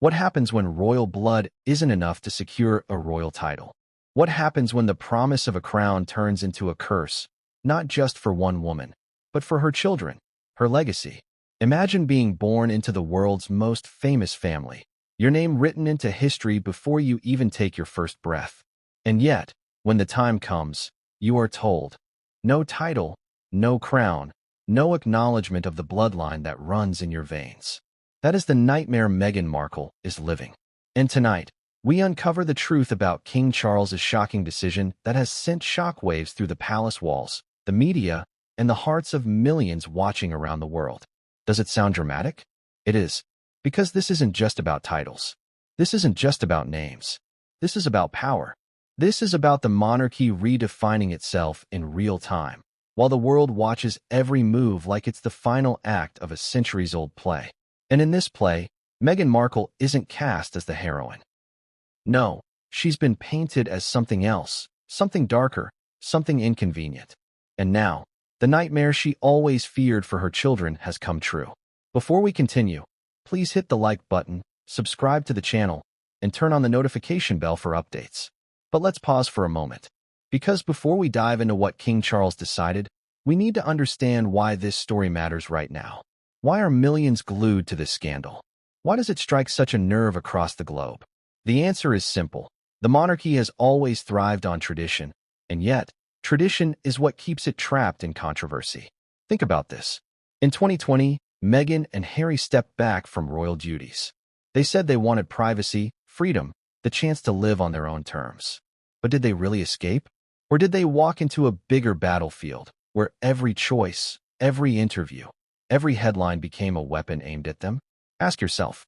What happens when royal blood isn't enough to secure a royal title? What happens when the promise of a crown turns into a curse, not just for one woman, but for her children, her legacy? Imagine being born into the world's most famous family, your name written into history before you even take your first breath. And yet, when the time comes, you are told, no title, no crown, no acknowledgement of the bloodline that runs in your veins. That is the nightmare Meghan Markle is living. And tonight, we uncover the truth about King Charles's shocking decision that has sent shockwaves through the palace walls, the media, and the hearts of millions watching around the world. Does it sound dramatic? It is, because this isn't just about titles. This isn't just about names. This is about power. This is about the monarchy redefining itself in real time, while the world watches every move like it's the final act of a centuries-old play. And in this play, Meghan Markle isn't cast as the heroine. No, she's been painted as something else, something darker, something inconvenient. And now, the nightmare she always feared for her children has come true. Before we continue, please hit the like button, subscribe to the channel, and turn on the notification bell for updates. But let's pause for a moment, because before we dive into what King Charles decided, we need to understand why this story matters right now. Why are millions glued to this scandal? Why does it strike such a nerve across the globe? The answer is simple. The monarchy has always thrived on tradition, and yet, tradition is what keeps it trapped in controversy. Think about this. In 2020, Meghan and Harry stepped back from royal duties. They said they wanted privacy, freedom, the chance to live on their own terms. But did they really escape? Or did they walk into a bigger battlefield, where every choice, every interview, every headline became a weapon aimed at them? Ask yourself,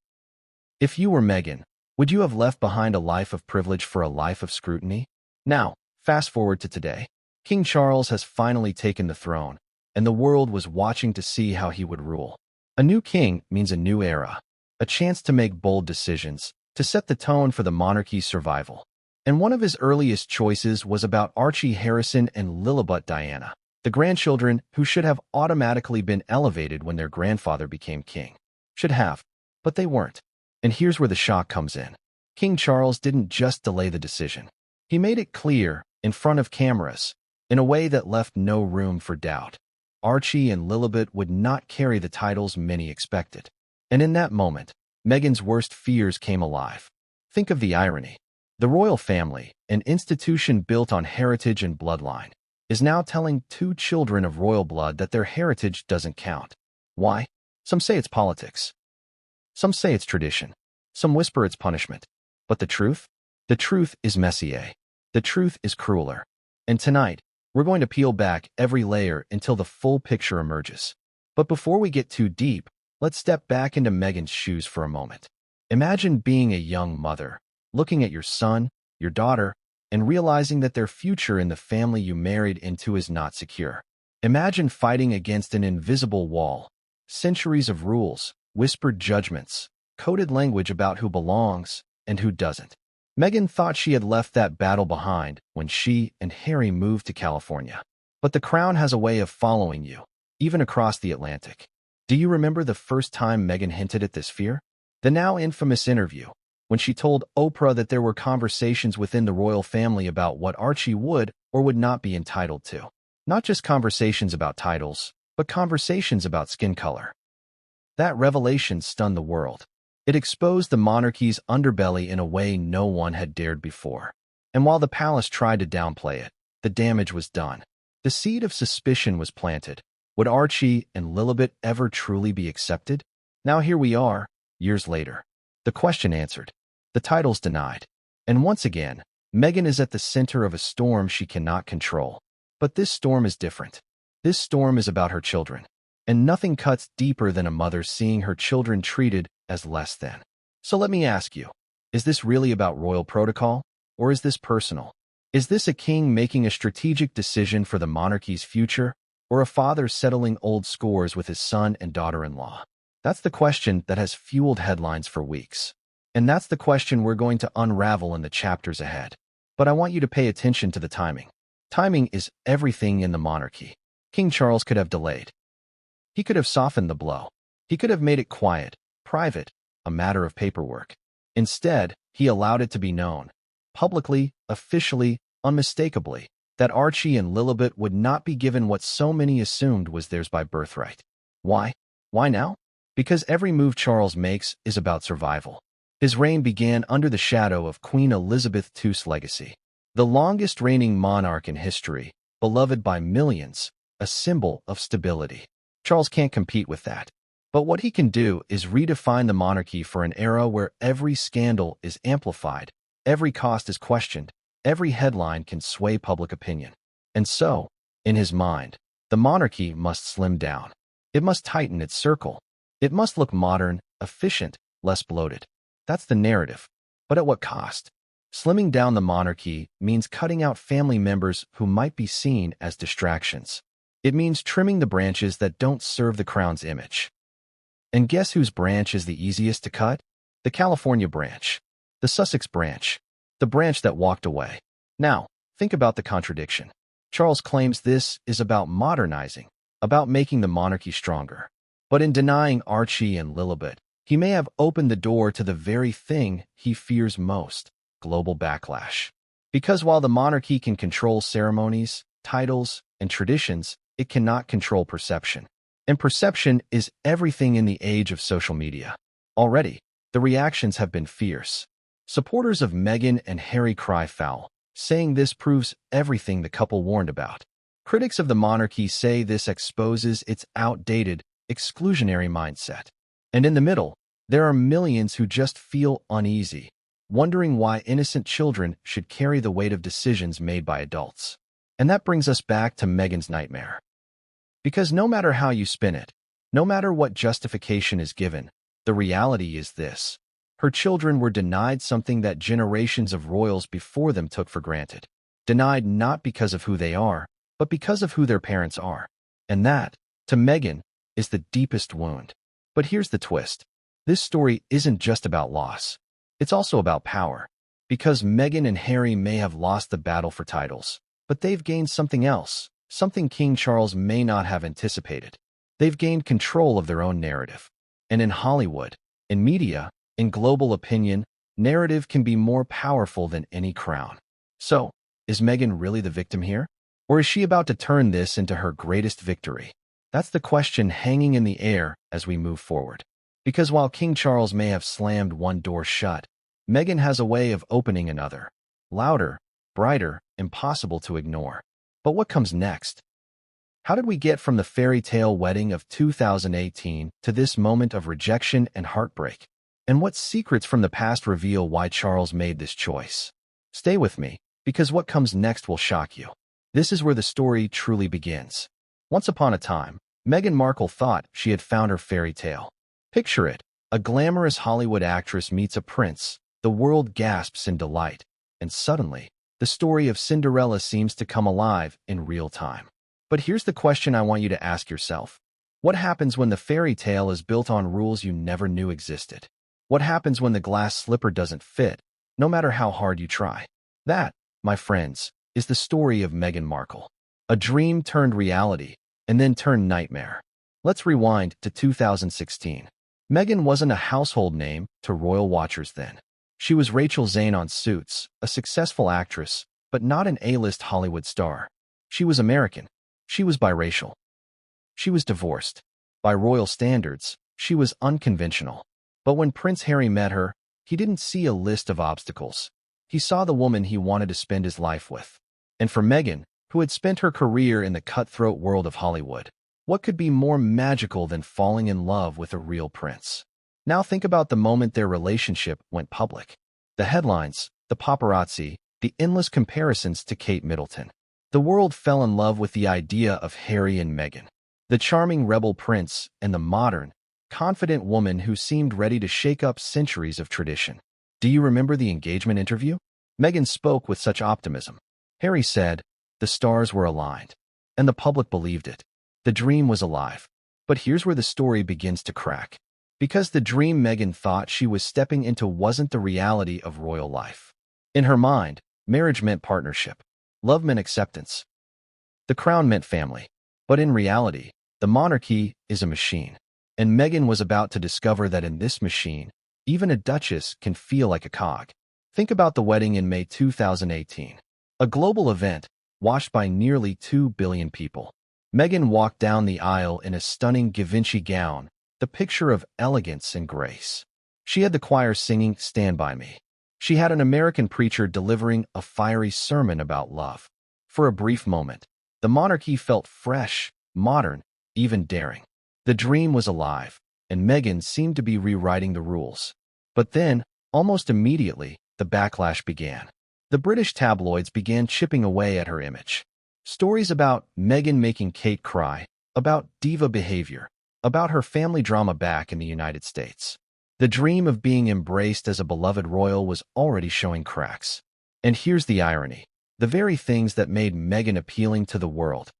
if you were Meghan, would you have left behind a life of privilege for a life of scrutiny? Now, fast forward to today. King Charles has finally taken the throne, and the world was watching to see how he would rule. A new king means a new era, a chance to make bold decisions, to set the tone for the monarchy's survival. And one of his earliest choices was about Archie Harrison and Lilibet Diana, the grandchildren who should have automatically been elevated when their grandfather became king. Should have, but they weren't. And here's where the shock comes in. King Charles didn't just delay the decision. He made it clear, in front of cameras, in a way that left no room for doubt. Archie and Lilibet would not carry the titles many expected. And in that moment, Meghan's worst fears came alive. Think of the irony. The royal family, an institution built on heritage and bloodline, is now telling two children of royal blood that their heritage doesn't count. Why? Some say it's politics. Some say it's tradition. Some whisper it's punishment. But the truth? The truth is messier. The truth is crueler. And tonight, we're going to peel back every layer until the full picture emerges. But before we get too deep, let's step back into Meghan's shoes for a moment. Imagine being a young mother, looking at your son, your daughter, and realizing that their future in the family you married into is not secure. Imagine fighting against an invisible wall, centuries of rules, whispered judgments, coded language about who belongs and who doesn't. Meghan thought she had left that battle behind when she and Harry moved to California. But the crown has a way of following you, even across the Atlantic. Do you remember the first time Meghan hinted at this fear? The now infamous interview, when she told Oprah that there were conversations within the royal family about what Archie would or would not be entitled to. Not just conversations about titles, but conversations about skin color. That revelation stunned the world. It exposed the monarchy's underbelly in a way no one had dared before. And while the palace tried to downplay it, the damage was done. The seed of suspicion was planted. Would Archie and Lilibet ever truly be accepted? Now here we are, years later. The question answered. The titles denied. And once again, Meghan is at the center of a storm she cannot control. But this storm is different. This storm is about her children. And nothing cuts deeper than a mother seeing her children treated as less than. So let me ask you, is this really about royal protocol? Or is this personal? Is this a king making a strategic decision for the monarchy's future? Or a father settling old scores with his son and daughter-in-law? That's the question that has fueled headlines for weeks. And that's the question we're going to unravel in the chapters ahead. But I want you to pay attention to the timing. Timing is everything in the monarchy. King Charles could have delayed. He could have softened the blow. He could have made it quiet, private, a matter of paperwork. Instead, he allowed it to be known, publicly, officially, unmistakably, that Archie and Lilibet would not be given what so many assumed was theirs by birthright. Why? Why now? Because every move Charles makes is about survival. His reign began under the shadow of Queen Elizabeth II's legacy. The longest reigning monarch in history, beloved by millions, a symbol of stability. Charles can't compete with that. But what he can do is redefine the monarchy for an era where every scandal is amplified, every cost is questioned, every headline can sway public opinion. And so, in his mind, the monarchy must slim down. It must tighten its circle. It must look modern, efficient, less bloated. That's the narrative. But at what cost? Slimming down the monarchy means cutting out family members who might be seen as distractions. It means trimming the branches that don't serve the crown's image. And guess whose branch is the easiest to cut? The California branch. The Sussex branch. The branch that walked away. Now, think about the contradiction. Charles claims this is about modernizing, about making the monarchy stronger. But in denying Archie and Lilibet, he may have opened the door to the very thing he fears most, global backlash. Because while the monarchy can control ceremonies, titles, and traditions, it cannot control perception. And perception is everything in the age of social media. Already, the reactions have been fierce. Supporters of Meghan and Harry cry foul, saying this proves everything the couple warned about. Critics of the monarchy say this exposes its outdated, exclusionary mindset. And in the middle, there are millions who just feel uneasy, wondering why innocent children should carry the weight of decisions made by adults. And that brings us back to Meghan's nightmare. Because no matter how you spin it, no matter what justification is given, the reality is this. Her children were denied something that generations of royals before them took for granted. Denied not because of who they are, but because of who their parents are. And that, to Meghan, is the deepest wound. But here's the twist. This story isn't just about loss. It's also about power. Because Meghan and Harry may have lost the battle for titles, but they've gained something else. Something King Charles may not have anticipated. They've gained control of their own narrative. And in Hollywood, in media, in global opinion, narrative can be more powerful than any crown. So, is Meghan really the victim here? Or is she about to turn this into her greatest victory? That's the question hanging in the air as we move forward. Because while King Charles may have slammed one door shut, Meghan has a way of opening another. Louder, brighter, impossible to ignore. But what comes next? How did we get from the fairy tale wedding of 2018 to this moment of rejection and heartbreak? And what secrets from the past reveal why Charles made this choice? Stay with me, because what comes next will shock you. This is where the story truly begins. Once upon a time, Meghan Markle thought she had found her fairy tale. Picture it, a glamorous Hollywood actress meets a prince, the world gasps in delight, and suddenly, the story of Cinderella seems to come alive in real time. But here's the question I want you to ask yourself. What happens when the fairy tale is built on rules you never knew existed? What happens when the glass slipper doesn't fit, no matter how hard you try? That, my friends, is the story of Meghan Markle. A dream turned reality, and then turned nightmare. Let's rewind to 2016. Meghan wasn't a household name to royal watchers then. She was Rachel Zane on Suits, a successful actress, but not an A-list Hollywood star. She was American. She was biracial. She was divorced. By royal standards, she was unconventional. But when Prince Harry met her, he didn't see a list of obstacles. He saw the woman he wanted to spend his life with. And for Meghan, who had spent her career in the cutthroat world of Hollywood, what could be more magical than falling in love with a real prince? Now think about the moment their relationship went public. The headlines, the paparazzi, the endless comparisons to Kate Middleton. The world fell in love with the idea of Harry and Meghan, the charming rebel prince and the modern, confident woman who seemed ready to shake up centuries of tradition. Do you remember the engagement interview? Meghan spoke with such optimism. Harry said, the stars were aligned. And the public believed it. The dream was alive. But here's where the story begins to crack. Because the dream Meghan thought she was stepping into wasn't the reality of royal life. In her mind, marriage meant partnership. Love meant acceptance. The crown meant family. But in reality, the monarchy is a machine. And Meghan was about to discover that in this machine, Even a duchess can feel like a cog. Think about the wedding in May 2018. A global event, watched by nearly 2 billion people. Meghan walked down the aisle in a stunning Givenchy gown, the picture of elegance and grace. She had the choir singing "Stand By Me." She had an American preacher delivering a fiery sermon about love. For a brief moment, the monarchy felt fresh, modern, even daring. The dream was alive, and Meghan seemed to be rewriting the rules. But then, almost immediately, the backlash began. The British tabloids began chipping away at her image. Stories about Meghan making Kate cry, about diva behavior, about her family drama back in the United States. The dream of being embraced as a beloved royal was already showing cracks. And here's the irony. The very things that made Meghan appealing to the world,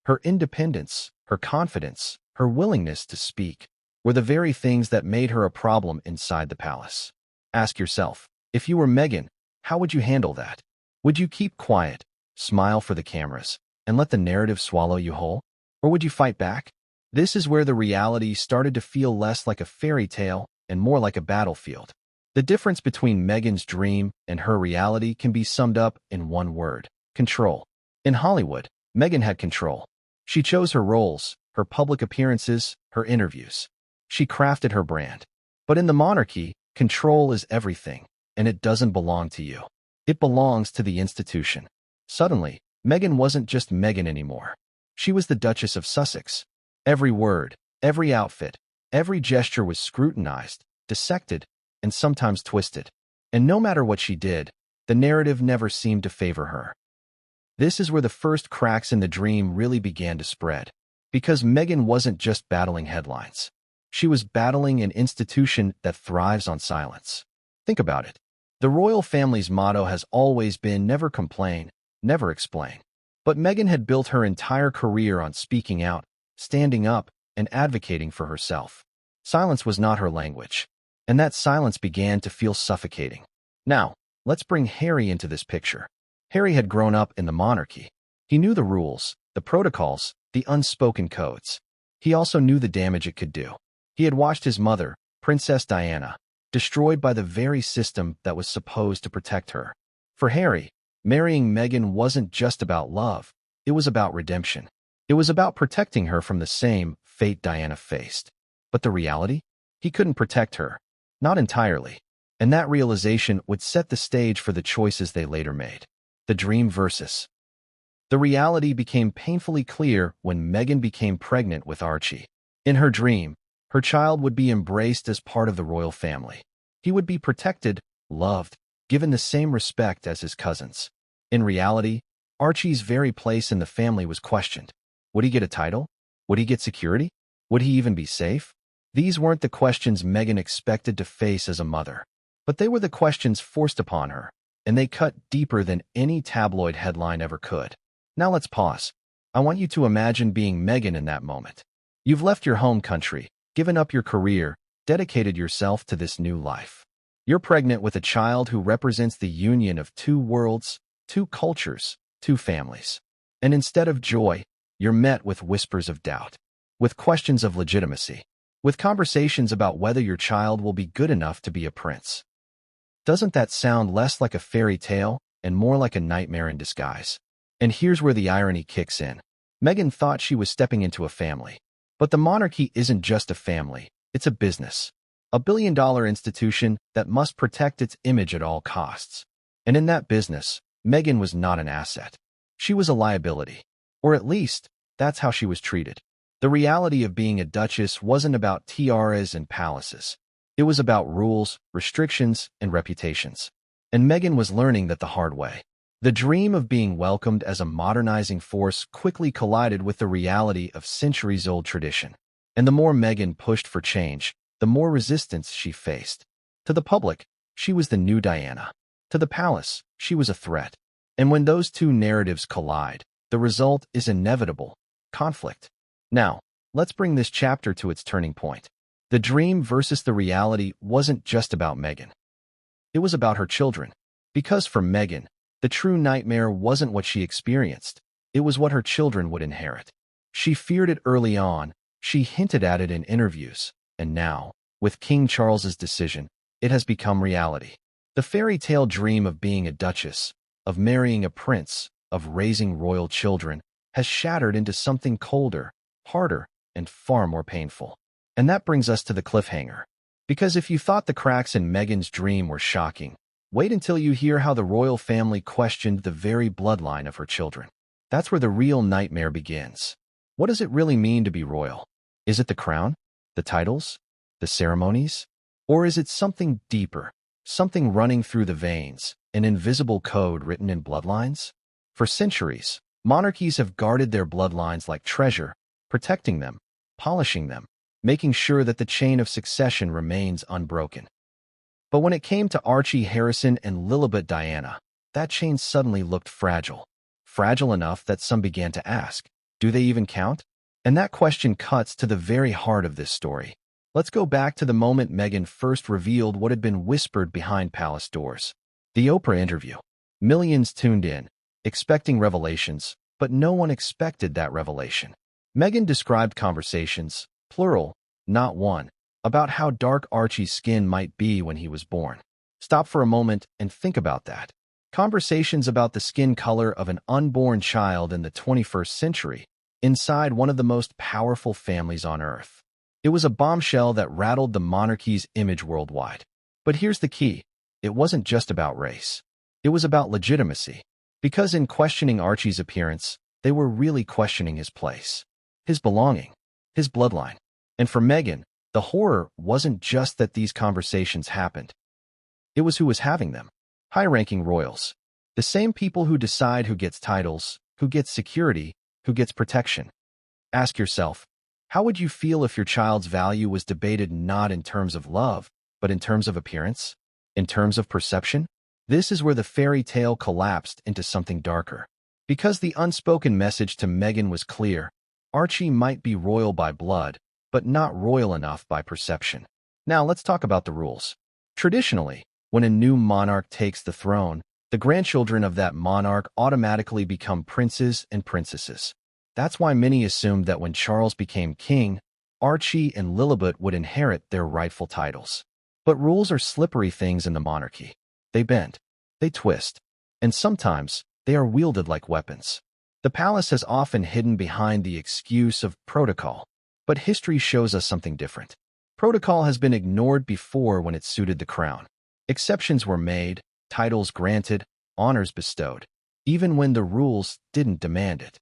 her independence, her confidence, her willingness to speak, were the very things that made her a problem inside the palace. Ask yourself, if you were Meghan, how would you handle that? Would you keep quiet, smile for the cameras, and let the narrative swallow you whole? Or would you fight back? This is where the reality started to feel less like a fairy tale and more like a battlefield. The difference between Meghan's dream and her reality can be summed up in one word: control. In Hollywood, Meghan had control. She chose her roles, her public appearances, her interviews. She crafted her brand. But in the monarchy, control is everything, and it doesn't belong to you. It belongs to the institution. Suddenly, Meghan wasn't just Meghan anymore. She was the Duchess of Sussex. Every word, every outfit, every gesture was scrutinized, dissected, and sometimes twisted. And no matter what she did, the narrative never seemed to favor her. This is where the first cracks in the dream really began to spread. Because Meghan wasn't just battling headlines. She was battling an institution that thrives on silence. Think about it. The royal family's motto has always been never complain, never explain. But Meghan had built her entire career on speaking out, standing up, and advocating for herself. Silence was not her language, and that silence began to feel suffocating. Now, let's bring Harry into this picture. Harry had grown up in the monarchy. He knew the rules, the protocols, the unspoken codes. He also knew the damage it could do. He had watched his mother, Princess Diana, destroyed by the very system that was supposed to protect her. For Harry, marrying Meghan wasn't just about love, it was about redemption. It was about protecting her from the same fate Diana faced. But the reality? He couldn't protect her. Not entirely. And that realization would set the stage for the choices they later made. The dream versus. The reality became painfully clear when Meghan became pregnant with Archie. In her dream, her child would be embraced as part of the royal family. He would be protected, loved, given the same respect as his cousins. In reality, Archie's very place in the family was questioned. Would he get a title? Would he get security? Would he even be safe? These weren't the questions Meghan expected to face as a mother. But they were the questions forced upon her, and they cut deeper than any tabloid headline ever could. Now let's pause. I want you to imagine being Meghan in that moment. You've left your home country, given up your career, dedicated yourself to this new life. You're pregnant with a child who represents the union of two worlds, two cultures, two families. And instead of joy, you're met with whispers of doubt, with questions of legitimacy, with conversations about whether your child will be good enough to be a prince. Doesn't that sound less like a fairy tale and more like a nightmare in disguise? And here's where the irony kicks in. Meghan thought she was stepping into a family. But the monarchy isn't just a family, it's a business. A billion-dollar institution that must protect its image at all costs. And in that business, Meghan was not an asset. She was a liability. Or at least, that's how she was treated. The reality of being a duchess wasn't about tiaras and palaces. It was about rules, restrictions, and reputations. And Meghan was learning that the hard way. The dream of being welcomed as a modernizing force quickly collided with the reality of centuries-old tradition. And the more Meghan pushed for change, the more resistance she faced. To the public, she was the new Diana. To the palace, she was a threat. And when those two narratives collide, the result is inevitable: conflict. Now, let's bring this chapter to its turning point. The dream versus the reality wasn't just about Meghan. It was about her children. Because for Meghan, the true nightmare wasn't what she experienced. It was what her children would inherit. She feared it early on. She hinted at it in interviews. And now, With King Charles's decision, it has become reality. The fairy tale dream of being a duchess, of marrying a prince, of raising royal children, has shattered into something colder, harder, and far more painful. And that brings us to the cliffhanger. Because if you thought the cracks in Meghan's dream were shocking, wait until you hear how the royal family questioned the very bloodline of her children. That's where the real nightmare begins. What does it really mean to be royal? Is it the crown? The titles? The ceremonies? Or is it something deeper, something running through the veins, an invisible code written in bloodlines? For centuries, monarchies have guarded their bloodlines like treasure, protecting them, polishing them, making sure that the chain of succession remains unbroken. But when it came to Archie Harrison and Lilibet Diana, that chain suddenly looked fragile. Fragile enough that some began to ask, do they even count? And that question cuts to the very heart of this story. Let's go back to the moment Meghan first revealed what had been whispered behind palace doors. The Oprah interview. Millions tuned in, expecting revelations, but no one expected that revelation. Meghan described conversations, plural, not one, about how dark Archie's skin might be when he was born. Stop for a moment and think about that. Conversations about the skin color of an unborn child in the 21st century, inside one of the most powerful families on earth. It was a bombshell that rattled the monarchy's image worldwide. But here's the key. It wasn't just about race. It was about legitimacy. Because in questioning Archie's appearance, they were really questioning his place, his belonging, his bloodline. And for Meghan, the horror wasn't just that these conversations happened. It was who was having them. High-ranking royals. The same people who decide who gets titles, who gets security, who gets protection. Ask yourself, how would you feel if your child's value was debated not in terms of love, but in terms of appearance? In terms of perception? This is where the fairy tale collapsed into something darker. Because the unspoken message to Meghan was clear, Archie might be royal by blood, but not royal enough by perception. Now let's talk about the rules. Traditionally, when a new monarch takes the throne, the grandchildren of that monarch automatically become princes and princesses. That's why many assumed that when Charles became king, Archie and Lilibet would inherit their rightful titles. But rules are slippery things in the monarchy. They bend, they twist, and sometimes they are wielded like weapons. The palace has often hidden behind the excuse of protocol, but history shows us something different. Protocol has been ignored before when it suited the crown. Exceptions were made, titles granted, honors bestowed, even when the rules didn't demand it.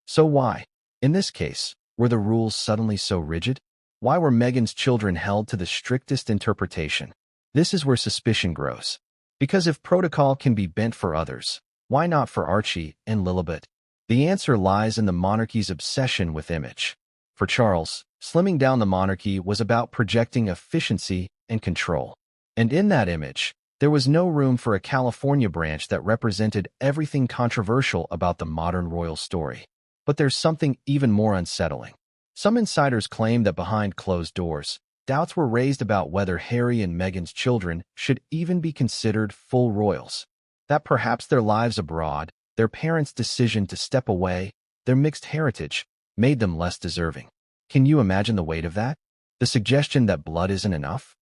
So why, in this case, were the rules suddenly so rigid? Why were Meghan's children held to the strictest interpretation? This is where suspicion grows. Because if protocol can be bent for others, why not for Archie and Lilibet? The answer lies in the monarchy's obsession with image. For Charles, slimming down the monarchy was about projecting efficiency and control. And in that image, there was no room for a California branch that represented everything controversial about the modern royal story. But there's something even more unsettling. Some insiders claim that behind closed doors, doubts were raised about whether Harry and Meghan's children should even be considered full royals. That perhaps their lives abroad, their parents' decision to step away, their mixed heritage, made them less deserving. Can you imagine the weight of that? The suggestion that blood isn't enough?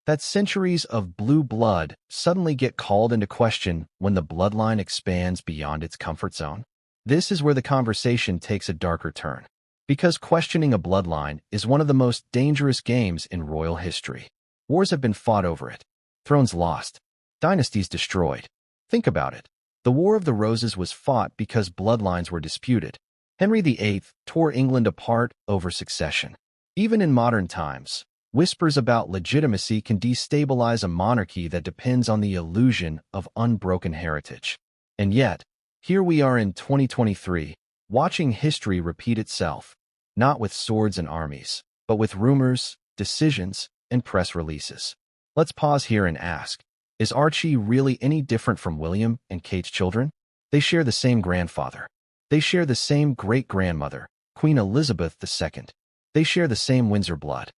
That centuries of blue blood suddenly get called into question when the bloodline expands beyond its comfort zone? This is where the conversation takes a darker turn. Because questioning a bloodline is one of the most dangerous games in royal history. Wars have been fought over it. Thrones lost. Dynasties destroyed. Think about it. The War of the Roses was fought because bloodlines were disputed. Henry VIII tore England apart over succession. Even in modern times, whispers about legitimacy can destabilize a monarchy that depends on the illusion of unbroken heritage. And yet, here we are in 2023, watching history repeat itself, not with swords and armies, but with rumors, decisions, and press releases. Let's pause here and ask, is Archie really any different from William and Kate's children? They share the same grandfather. They share the same great-grandmother, Queen Elizabeth II. They share the same Windsor blood.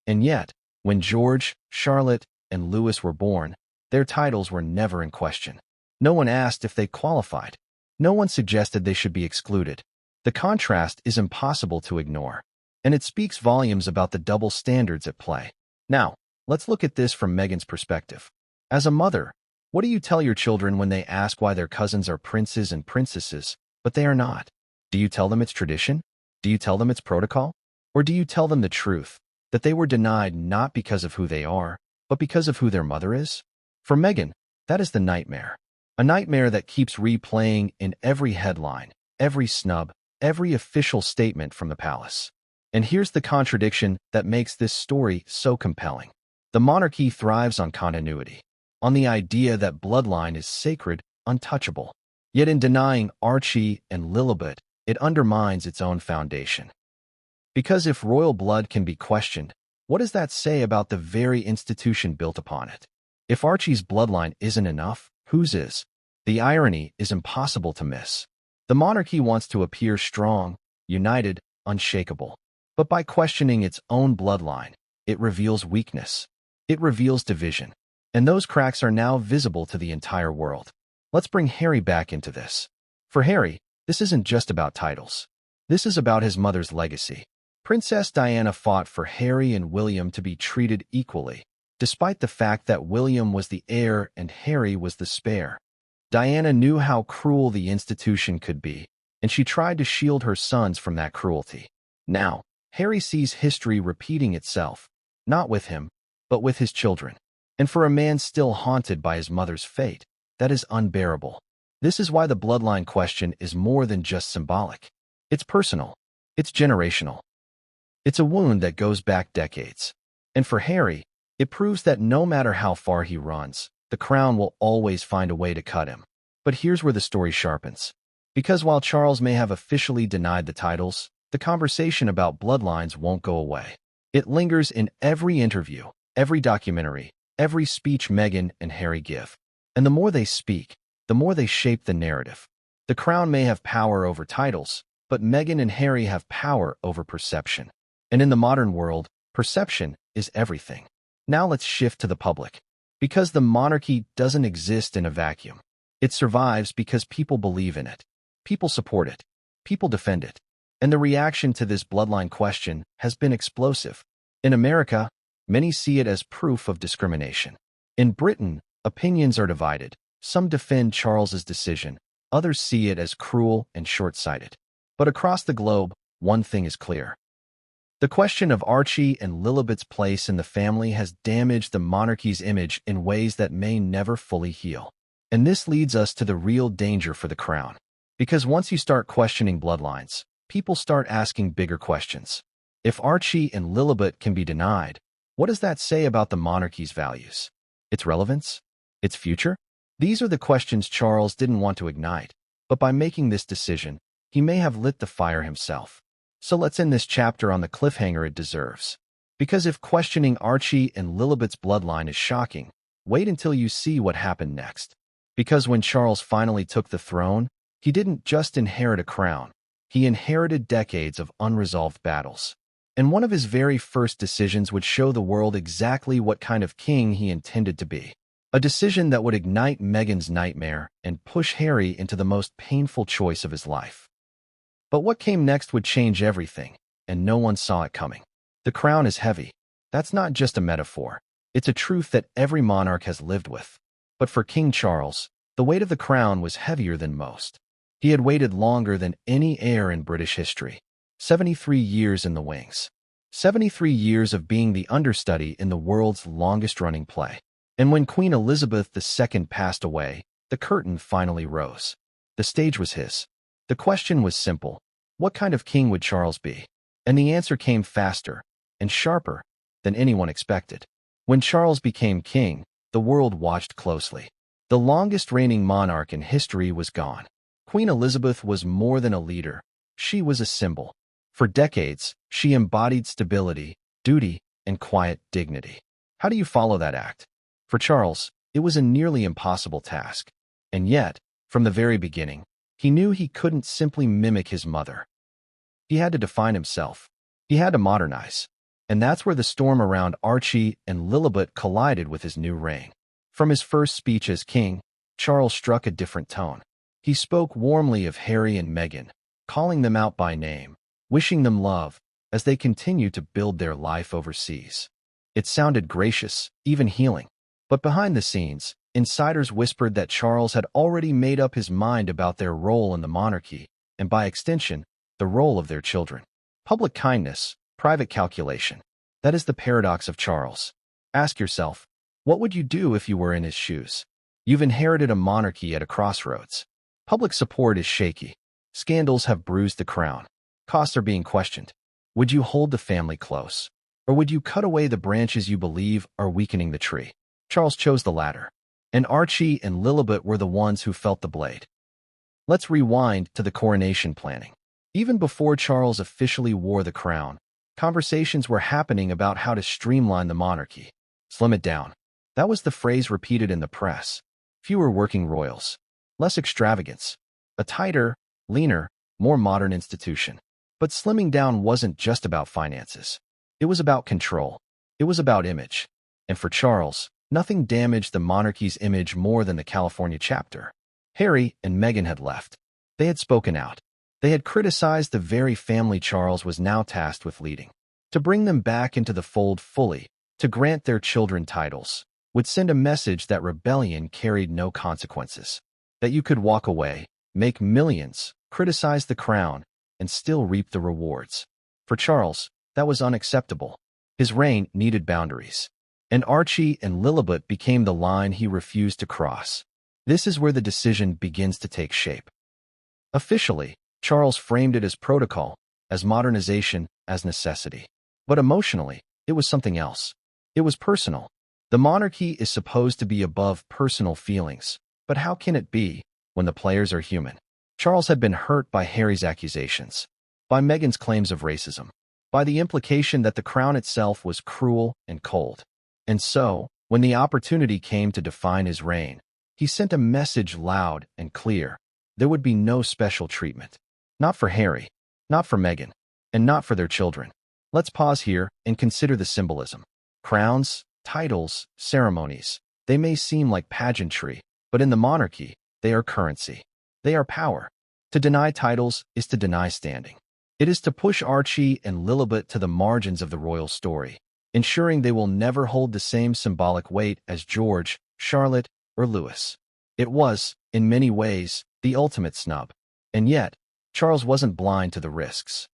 And yet, when George, Charlotte, and Louis were born, their titles were never in question. No one asked if they qualified. No one suggested they should be excluded. The contrast is impossible to ignore. and it speaks volumes about the double standards at play. Now, let's look at this from Meghan's perspective. As a mother, what do you tell your children when they ask why their cousins are princes and princesses, but they are not? Do you tell them it's tradition? Do you tell them it's protocol? Or do you tell them the truth, that they were denied not because of who they are, but because of who their mother is? For Meghan, that is the nightmare. A nightmare that keeps replaying in every headline, every snub, every official statement from the palace. And here's the contradiction that makes this story so compelling. The monarchy thrives on continuity, on the idea that bloodline is sacred, untouchable. Yet in denying Archie and Lilibet, it undermines its own foundation. Because if royal blood can be questioned, what does that say about the very institution built upon it? If Archie's bloodline isn't enough, whose is? The irony is impossible to miss. The monarchy wants to appear strong, united, unshakable. But by questioning its own bloodline, it reveals weakness. It reveals division. And those cracks are now visible to the entire world. Let's bring Harry back into this. For Harry, this isn't just about titles. This is about his mother's legacy. Princess Diana fought for Harry and William to be treated equally, despite the fact that William was the heir and Harry was the spare. Diana knew how cruel the institution could be, and she tried to shield her sons from that cruelty. Now, Harry sees history repeating itself, not with him, but with his children. And for a man still haunted by his mother's fate, that is unbearable. This is why the bloodline question is more than just symbolic. It's personal. It's generational. It's a wound that goes back decades. And for Harry, it proves that no matter how far he runs, the crown will always find a way to cut him. But here's where the story sharpens. Because while Charles may have officially denied the titles, the conversation about bloodlines won't go away. It lingers in every interview, every documentary, every speech Meghan and Harry give. And the more they speak, the more they shape the narrative. The crown may have power over titles, but Meghan and Harry have power over perception. And in the modern world, perception is everything. Now let's shift to the public. Because the monarchy doesn't exist in a vacuum. It survives because people believe in it. People support it. People defend it. And the reaction to this bloodline question has been explosive. In America, many see it as proof of discrimination. In Britain, opinions are divided. Some defend Charles's decision. Others see it as cruel and short-sighted. But across the globe, one thing is clear. The question of Archie and Lilibet's place in the family has damaged the monarchy's image in ways that may never fully heal. And this leads us to the real danger for the crown. Because once you start questioning bloodlines, people start asking bigger questions. If Archie and Lilibet can be denied, what does that say about the monarchy's values? Its relevance? Its future? These are the questions Charles didn't want to ignite, but by making this decision, he may have lit the fire himself. So let's end this chapter on the cliffhanger it deserves. Because if questioning Archie and Lilibet's bloodline is shocking, wait until you see what happened next. Because when Charles finally took the throne, he didn't just inherit a crown. He inherited decades of unresolved battles. And one of his very first decisions would show the world exactly what kind of king he intended to be. A decision that would ignite Meghan's nightmare and push Harry into the most painful choice of his life. But what came next would change everything, and no one saw it coming. The crown is heavy. That's not just a metaphor. It's a truth that every monarch has lived with. But for King Charles, the weight of the crown was heavier than most. He had waited longer than any heir in British history. 73 years in the wings. 73 years of being the understudy in the world's longest-running play. And when Queen Elizabeth II passed away, the curtain finally rose. The stage was his. The question was simple. What kind of king would Charles be? And the answer came faster and sharper than anyone expected. When Charles became king, the world watched closely. The longest reigning monarch in history was gone. Queen Elizabeth was more than a leader. She was a symbol. For decades, she embodied stability, duty, and quiet dignity. How do you follow that act? For Charles, it was a nearly impossible task. And yet, from the very beginning, he knew he couldn't simply mimic his mother. He had to define himself. He had to modernize. And that's where the storm around Archie and Lilibet collided with his new reign. From his first speech as king, Charles struck a different tone. He spoke warmly of Harry and Meghan, calling them out by name, wishing them love, as they continued to build their life overseas. It sounded gracious, even healing. But behind the scenes, insiders whispered that Charles had already made up his mind about their role in the monarchy, and by extension, the role of their children. Public kindness, private calculation. That is the paradox of Charles. Ask yourself, what would you do if you were in his shoes? You've inherited a monarchy at a crossroads. Public support is shaky. Scandals have bruised the crown. Costs are being questioned. Would you hold the family close? Or would you cut away the branches you believe are weakening the tree? Charles chose the latter. And Archie and Lilibet were the ones who felt the blade. Let's rewind to the coronation planning. Even before Charles officially wore the crown, conversations were happening about how to streamline the monarchy. Slim it down. That was the phrase repeated in the press. Fewer working royals. Less extravagance. A tighter, leaner, more modern institution. But slimming down wasn't just about finances. It was about control. It was about image. And for Charles, nothing damaged the monarchy's image more than the California chapter. Harry and Meghan had left. They had spoken out. They had criticized the very family Charles was now tasked with leading. To bring them back into the fold fully, to grant their children titles, would send a message that rebellion carried no consequences. That you could walk away, make millions, criticize the crown, and still reap the rewards. For Charles, that was unacceptable. His reign needed boundaries. And Archie and Lilibet became the line he refused to cross. This is where the decision begins to take shape. Officially, Charles framed it as protocol, as modernization, as necessity. But emotionally, it was something else. It was personal. The monarchy is supposed to be above personal feelings, but how can it be when the players are human? Charles had been hurt by Harry's accusations, by Meghan's claims of racism, by the implication that the crown itself was cruel and cold. And so, when the opportunity came to define his reign, he sent a message loud and clear. There would be no special treatment. Not for Harry, not for Meghan, and not for their children. Let's pause here and consider the symbolism. Crowns, titles, ceremonies, they may seem like pageantry, but in the monarchy, they are currency. They are power. To deny titles is to deny standing. It is to push Archie and Lilibet to the margins of the royal story, ensuring they will never hold the same symbolic weight as George, Charlotte, or Louis. It was, in many ways, the ultimate snub. And yet, Charles wasn't blind to the risks.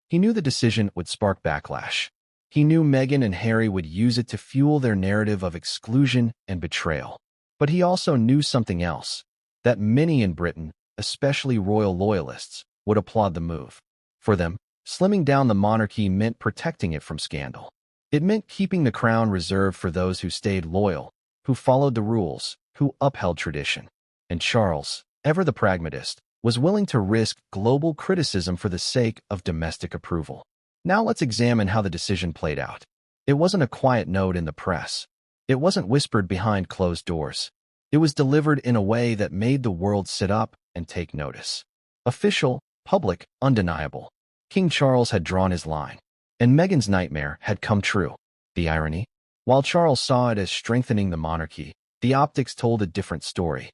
He knew the decision would spark backlash. He knew Meghan and Harry would use it to fuel their narrative of exclusion and betrayal. But he also knew something else, that many in Britain, especially royal loyalists, would applaud the move. For them, slimming down the monarchy meant protecting it from scandal. It meant keeping the crown reserved for those who stayed loyal, who followed the rules, who upheld tradition. And Charles, ever the pragmatist, was willing to risk global criticism for the sake of domestic approval. Now let's examine how the decision played out. It wasn't a quiet note in the press. It wasn't whispered behind closed doors. It was delivered in a way that made the world sit up and take notice. Official, public, undeniable. King Charles had drawn his line, and Meghan's nightmare had come true. The irony? While Charles saw it as strengthening the monarchy, the optics told a different story.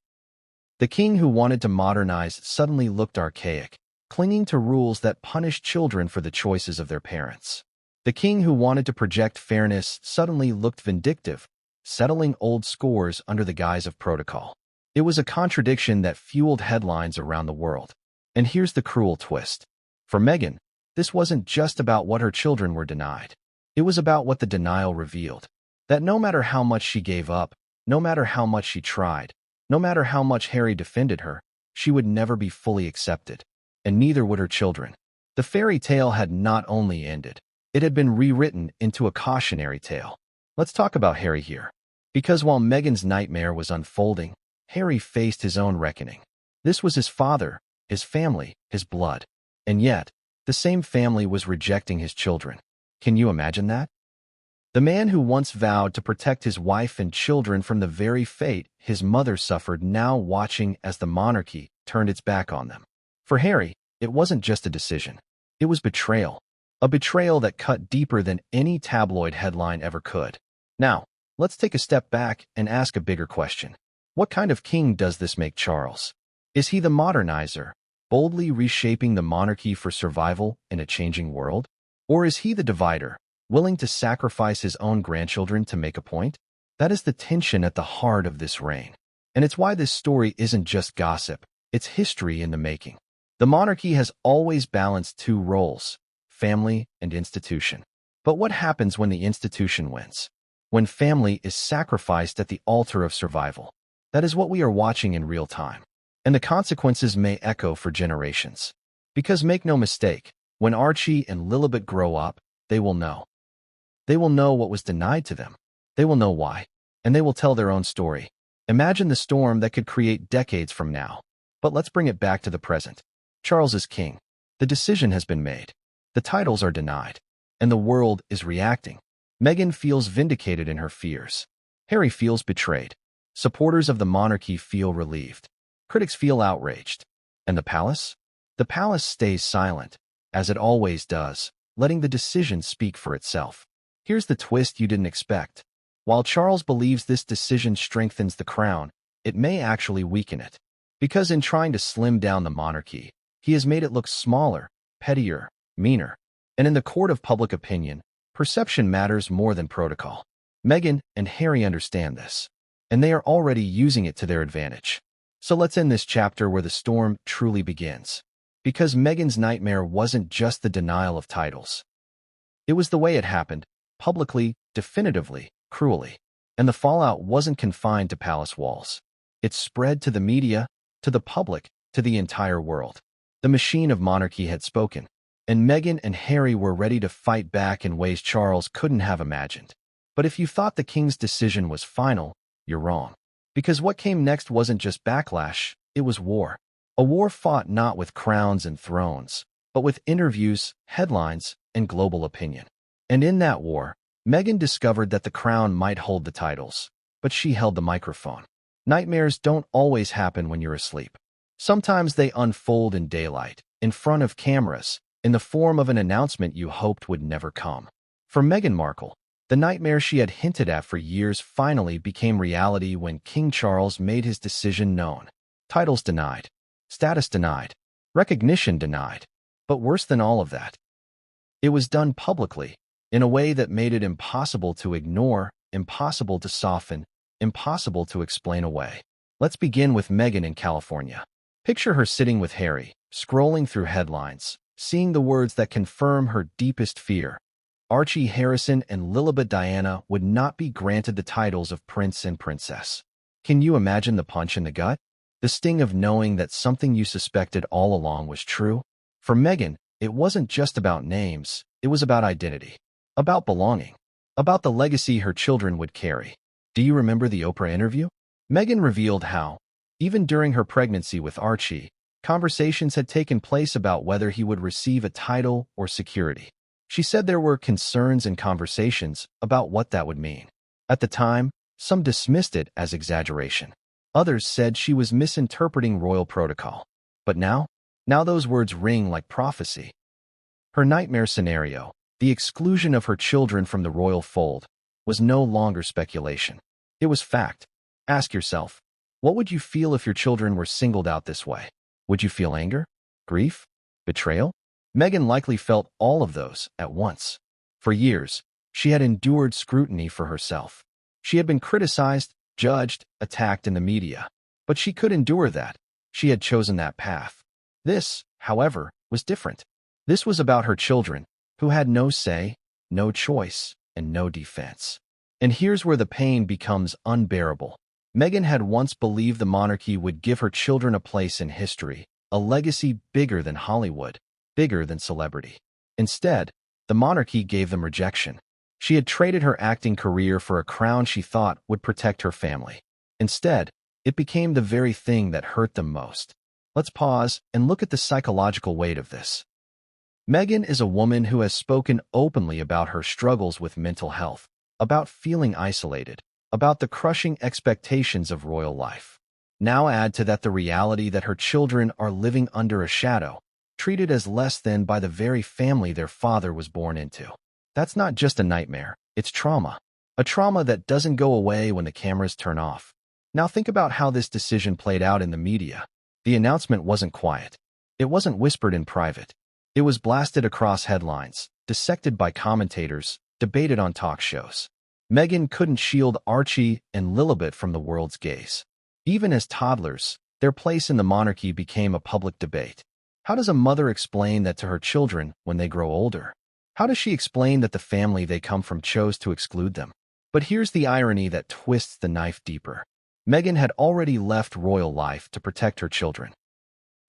The king who wanted to modernize suddenly looked archaic, clinging to rules that punished children for the choices of their parents. The king who wanted to project fairness suddenly looked vindictive, settling old scores under the guise of protocol. It was a contradiction that fueled headlines around the world. And here's the cruel twist. For Meghan, this wasn't just about what her children were denied. It was about what the denial revealed. That no matter how much she gave up, no matter how much she tried, no matter how much Harry defended her, she would never be fully accepted. And neither would her children. The fairy tale had not only ended, it had been rewritten into a cautionary tale. Let's talk about Harry here. Because while Meghan's nightmare was unfolding, Harry faced his own reckoning. This was his father, his family, his blood. And yet, the same family was rejecting his children. Can you imagine that? The man who once vowed to protect his wife and children from the very fate his mother suffered, now watching as the monarchy turned its back on them. For Harry, it wasn't just a decision. It was betrayal. A betrayal that cut deeper than any tabloid headline ever could. Now, let's take a step back and ask a bigger question. What kind of king does this make Charles? Is he the modernizer, boldly reshaping the monarchy for survival in a changing world? Or is he the divider, willing to sacrifice his own grandchildren to make a point? That is the tension at the heart of this reign. And it's why this story isn't just gossip, it's history in the making. The monarchy has always balanced two roles, family and institution. But what happens when the institution wins? When family is sacrificed at the altar of survival? That is what we are watching in real time. And the consequences may echo for generations. Because make no mistake, when Archie and Lilibet grow up, they will know. They will know what was denied to them. They will know why. And they will tell their own story. Imagine the storm that could create decades from now. But let's bring it back to the present. Charles is king. The decision has been made. The titles are denied. And the world is reacting. Meghan feels vindicated in her fears. Harry feels betrayed. Supporters of the monarchy feel relieved. Critics feel outraged. And the palace? The palace stays silent, as it always does, letting the decision speak for itself. Here's the twist you didn't expect. While Charles believes this decision strengthens the crown, it may actually weaken it. Because in trying to slim down the monarchy, he has made it look smaller, pettier, meaner. And in the court of public opinion, perception matters more than protocol. Meghan and Harry understand this, and they are already using it to their advantage. So let's end this chapter where the storm truly begins. Because Meghan's nightmare wasn't just the denial of titles. It was the way it happened, publicly, definitively, cruelly. And the fallout wasn't confined to palace walls. It spread to the media, to the public, to the entire world. The machine of monarchy had spoken, and Meghan and Harry were ready to fight back in ways Charles couldn't have imagined. But if you thought the king's decision was final, you're wrong. Because what came next wasn't just backlash, it was war. A war fought not with crowns and thrones, but with interviews, headlines, and global opinion. And in that war, Meghan discovered that the crown might hold the titles, but she held the microphone. Nightmares don't always happen when you're asleep. Sometimes they unfold in daylight, in front of cameras, in the form of an announcement you hoped would never come. For Meghan Markle, the nightmare she had hinted at for years finally became reality when King Charles made his decision known. Titles denied. Status denied. Recognition denied. But worse than all of that, it was done publicly, in a way that made it impossible to ignore, impossible to soften, impossible to explain away. Let's begin with Meghan in California. Picture her sitting with Harry, scrolling through headlines, seeing the words that confirm her deepest fear. Archie Harrison and Lilibet Diana would not be granted the titles of prince and princess. Can you imagine the punch in the gut? The sting of knowing that something you suspected all along was true? For Meghan, it wasn't just about names, it was about identity, about belonging, about the legacy her children would carry. Do you remember the Oprah interview? Meghan revealed how, even during her pregnancy with Archie, conversations had taken place about whether he would receive a title or security. She said there were concerns and conversations about what that would mean. At the time, some dismissed it as exaggeration. Others said she was misinterpreting royal protocol. But now those words ring like prophecy. Her nightmare scenario, the exclusion of her children from the royal fold, was no longer speculation. It was fact. Ask yourself, what would you feel if your children were singled out this way? Would you feel anger? Grief? Betrayal? Meghan likely felt all of those at once. For years, she had endured scrutiny for herself. She had been criticized, judged, attacked in the media. But she could endure that. She had chosen that path. This, however, was different. This was about her children, who had no say, no choice, and no defense. And here's where the pain becomes unbearable. Meghan had once believed the monarchy would give her children a place in history, a legacy bigger than Hollywood, bigger than celebrity. Instead, the monarchy gave them rejection. She had traded her acting career for a crown she thought would protect her family. Instead, it became the very thing that hurt them most. Let's pause and look at the psychological weight of this. Meghan is a woman who has spoken openly about her struggles with mental health, about feeling isolated, about the crushing expectations of royal life. Now add to that the reality that her children are living under a shadow, treated as less than by the very family their father was born into. That's not just a nightmare, it's trauma. A trauma that doesn't go away when the cameras turn off. Now think about how this decision played out in the media. The announcement wasn't quiet. It wasn't whispered in private. It was blasted across headlines, dissected by commentators, debated on talk shows. Meghan couldn't shield Archie and Lilibet from the world's gaze. Even as toddlers, their place in the monarchy became a public debate. How does a mother explain that to her children when they grow older? How does she explain that the family they come from chose to exclude them? But here's the irony that twists the knife deeper. Meghan had already left royal life to protect her children.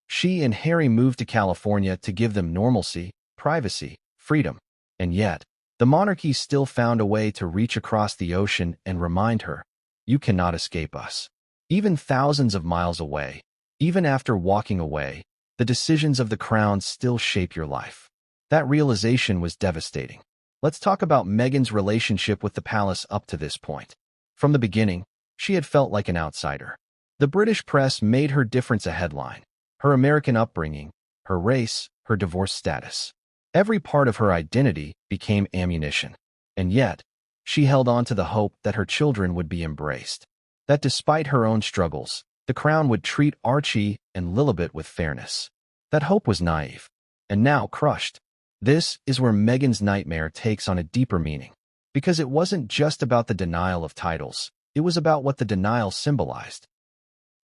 She and Harry moved to California to give them normalcy, privacy, freedom. And yet, the monarchy still found a way to reach across the ocean and remind her, "You cannot escape us." Even thousands of miles away, even after walking away, the decisions of the crown still shape your life. That realization was devastating. Let's talk about Meghan's relationship with the palace up to this point. From the beginning, she had felt like an outsider. The British press made her difference a headline. Her American upbringing, her race, her divorce status. Every part of her identity became ammunition. And yet, she held on to the hope that her children would be embraced. That despite her own struggles, the crown would treat Archie and Lilibet with fairness. That hope was naive, and now crushed. This is where Meghan's nightmare takes on a deeper meaning. Because it wasn't just about the denial of titles, it was about what the denial symbolized.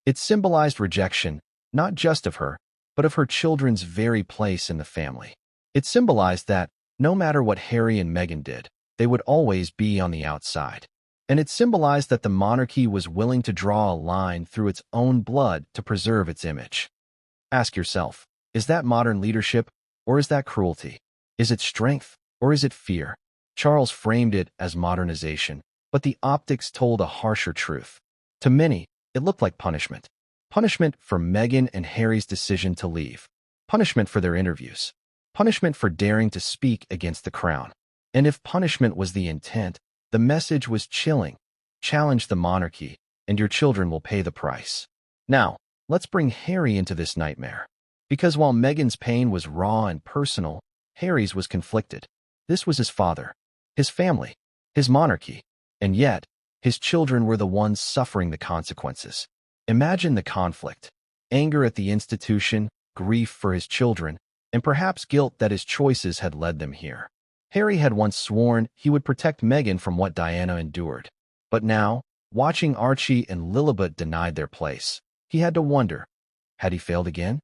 It symbolized rejection, not just of her, but of her children's very place in the family. It symbolized that, no matter what Harry and Meghan did, they would always be on the outside. And it symbolized that the monarchy was willing to draw a line through its own blood to preserve its image. Ask yourself, is that modern leadership, or is that cruelty? Is it strength, or is it fear? Charles framed it as modernization, but the optics told a harsher truth. To many, it looked like punishment. Punishment for Meghan and Harry's decision to leave. Punishment for their interviews. Punishment for daring to speak against the crown. And if punishment was the intent, the message was chilling. Challenge the monarchy, and your children will pay the price. Now, let's bring Harry into this nightmare. Because while Meghan's pain was raw and personal, Harry's was conflicted. This was his father, his family, his monarchy, and yet, his children were the ones suffering the consequences. Imagine the conflict. Anger at the institution, grief for his children, and perhaps guilt that his choices had led them here. Harry had once sworn he would protect Meghan from what Diana endured. But now, watching Archie and Lilibet denied their place, he had to wonder, had he failed again?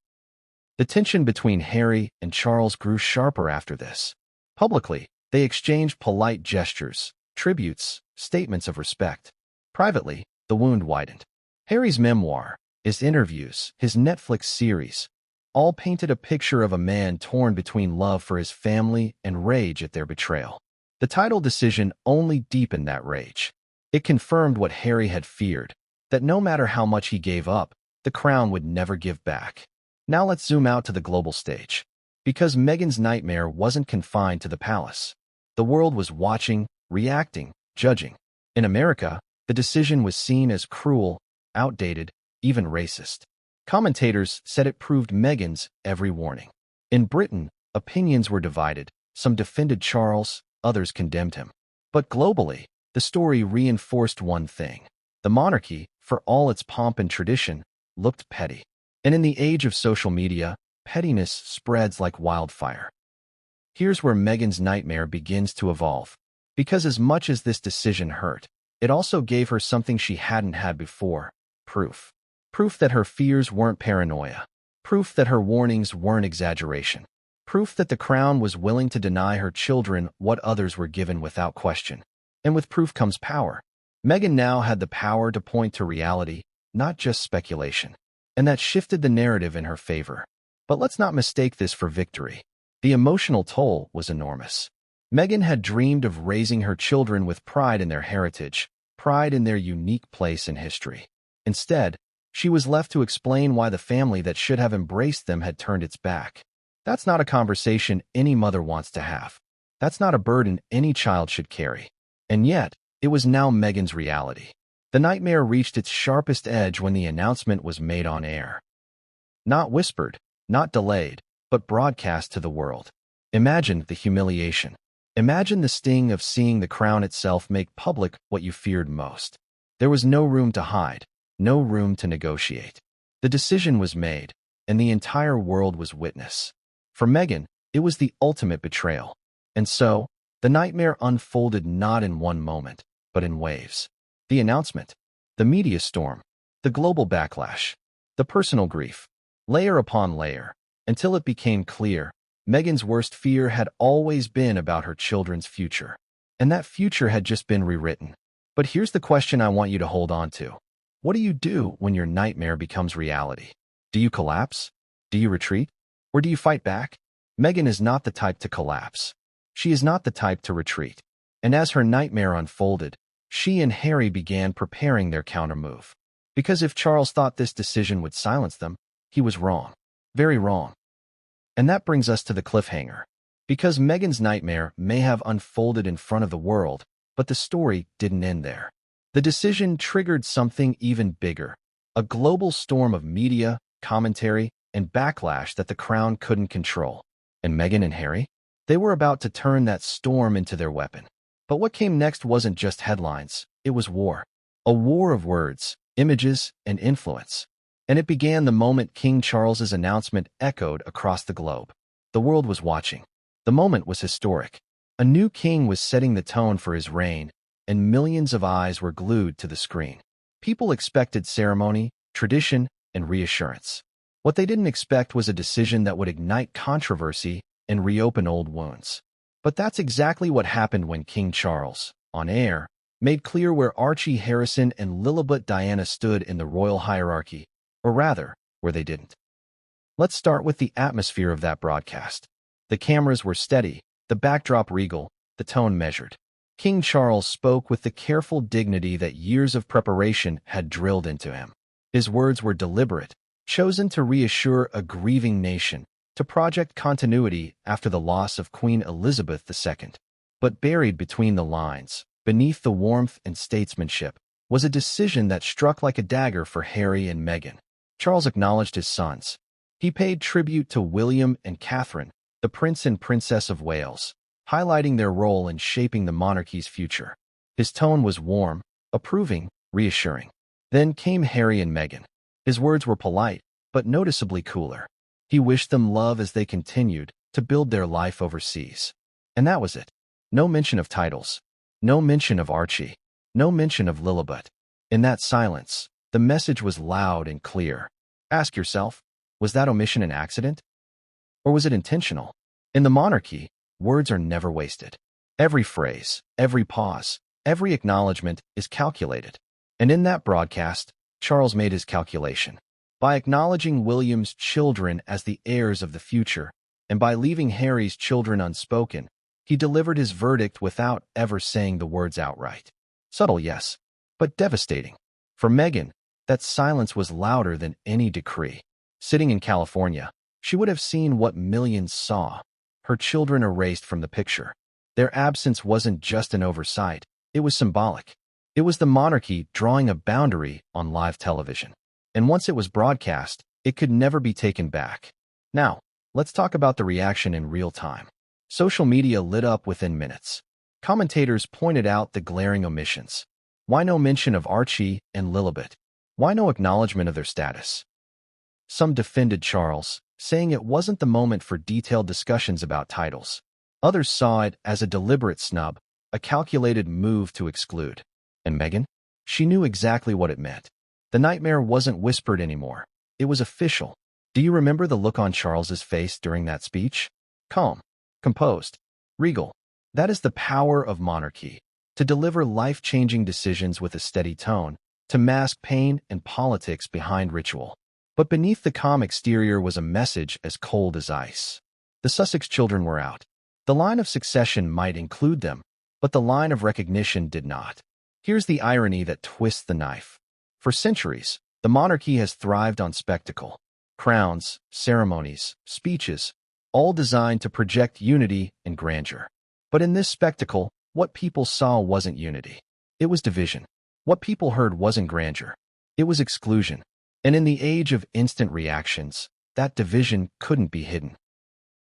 The tension between Harry and Charles grew sharper after this. Publicly, they exchanged polite gestures, tributes, statements of respect. Privately, the wound widened. Harry's memoir, his interviews, his Netflix series, all painted a picture of a man torn between love for his family and rage at their betrayal. The title decision only deepened that rage. It confirmed what Harry had feared, that no matter how much he gave up, the crown would never give back. Now let's zoom out to the global stage. Because Meghan's nightmare wasn't confined to the palace. The world was watching, reacting, judging. In America, the decision was seen as cruel, outdated, even racist. Commentators said it proved Meghan's every warning. In Britain, opinions were divided. Some defended Charles, others condemned him. But globally, the story reinforced one thing. The monarchy, for all its pomp and tradition, looked petty. And in the age of social media, pettiness spreads like wildfire. Here's where Meghan's nightmare begins to evolve. Because as much as this decision hurt, it also gave her something she hadn't had before: proof. Proof that her fears weren't paranoia. Proof that her warnings weren't exaggeration. Proof that the crown was willing to deny her children what others were given without question. And with proof comes power. Meghan now had the power to point to reality, not just speculation. And that shifted the narrative in her favor. But let's not mistake this for victory. The emotional toll was enormous. Meghan had dreamed of raising her children with pride in their heritage, pride in their unique place in history. Instead, she was left to explain why the family that should have embraced them had turned its back. That's not a conversation any mother wants to have. That's not a burden any child should carry. And yet, it was now Meghan's reality. The nightmare reached its sharpest edge when the announcement was made on air. Not whispered, not delayed, but broadcast to the world. Imagine the humiliation. Imagine the sting of seeing the crown itself make public what you feared most. There was no room to hide, no room to negotiate. The decision was made, and the entire world was witness. For Meghan, it was the ultimate betrayal. And so, the nightmare unfolded not in one moment, but in waves. The announcement, the media storm, the global backlash, the personal grief, layer upon layer, until it became clear Meghan's worst fear had always been about her children's future. And that future had just been rewritten. But here's the question I want you to hold on to. What do you do when your nightmare becomes reality? Do you collapse? Do you retreat? Or do you fight back? Meghan is not the type to collapse. She is not the type to retreat. And as her nightmare unfolded, she and Harry began preparing their countermove. Because if Charles thought this decision would silence them, he was wrong. Very wrong. And that brings us to the cliffhanger. Because Meghan's nightmare may have unfolded in front of the world, but the story didn't end there. The decision triggered something even bigger, a global storm of media, commentary, and backlash that the Crown couldn't control. And Meghan and Harry? They were about to turn that storm into their weapon. But what came next wasn't just headlines, it was war. A war of words, images, and influence. And it began the moment King Charles's announcement echoed across the globe. The world was watching. The moment was historic. A new king was setting the tone for his reign, and millions of eyes were glued to the screen. People expected ceremony, tradition, and reassurance. What they didn't expect was a decision that would ignite controversy and reopen old wounds. But that's exactly what happened when King Charles, on air, made clear where Archie Harrison and Lilibet Diana stood in the royal hierarchy, or rather, where they didn't. Let's start with the atmosphere of that broadcast. The cameras were steady, the backdrop regal, the tone measured. King Charles spoke with the careful dignity that years of preparation had drilled into him. His words were deliberate, chosen to reassure a grieving nation, to project continuity after the loss of Queen Elizabeth II. But buried between the lines, beneath the warmth and statesmanship, was a decision that struck like a dagger for Harry and Meghan. Charles acknowledged his sons. He paid tribute to William and Catherine, the Prince and Princess of Wales, highlighting their role in shaping the monarchy's future. His tone was warm, approving, reassuring. Then came Harry and Meghan. His words were polite, but noticeably cooler. He wished them love as they continued to build their life overseas. And that was it. No mention of titles. No mention of Archie. No mention of Lilibet. In that silence, the message was loud and clear. Ask yourself, was that omission an accident? Or was it intentional? In the monarchy, words are never wasted. Every phrase, every pause, every acknowledgement is calculated. And in that broadcast, Charles made his calculation. By acknowledging William's children as the heirs of the future, and by leaving Harry's children unspoken, he delivered his verdict without ever saying the words outright. Subtle, yes, but devastating. For Meghan, that silence was louder than any decree. Sitting in California, she would have seen what millions saw, her children erased from the picture. Their absence wasn't just an oversight, it was symbolic. It was the monarchy drawing a boundary on live television. And once it was broadcast, it could never be taken back. Now, let's talk about the reaction in real time. Social media lit up within minutes. Commentators pointed out the glaring omissions. Why no mention of Archie and Lilibet? Why no acknowledgement of their status? Some defended Charles, saying it wasn't the moment for detailed discussions about titles. Others saw it as a deliberate snub, a calculated move to exclude. And Meghan? She knew exactly what it meant. The nightmare wasn't whispered anymore. It was official. Do you remember the look on Charles's face during that speech? Calm, composed, regal. That is the power of monarchy. To deliver life-changing decisions with a steady tone, to mask pain and politics behind ritual. But beneath the calm exterior was a message as cold as ice. The Sussex children were out. The line of succession might include them, but the line of recognition did not. Here's the irony that twists the knife. For centuries, the monarchy has thrived on spectacle. Crowns, ceremonies, speeches, all designed to project unity and grandeur. But in this spectacle, what people saw wasn't unity. It was division. What people heard wasn't grandeur. It was exclusion. And in the age of instant reactions, that division couldn't be hidden.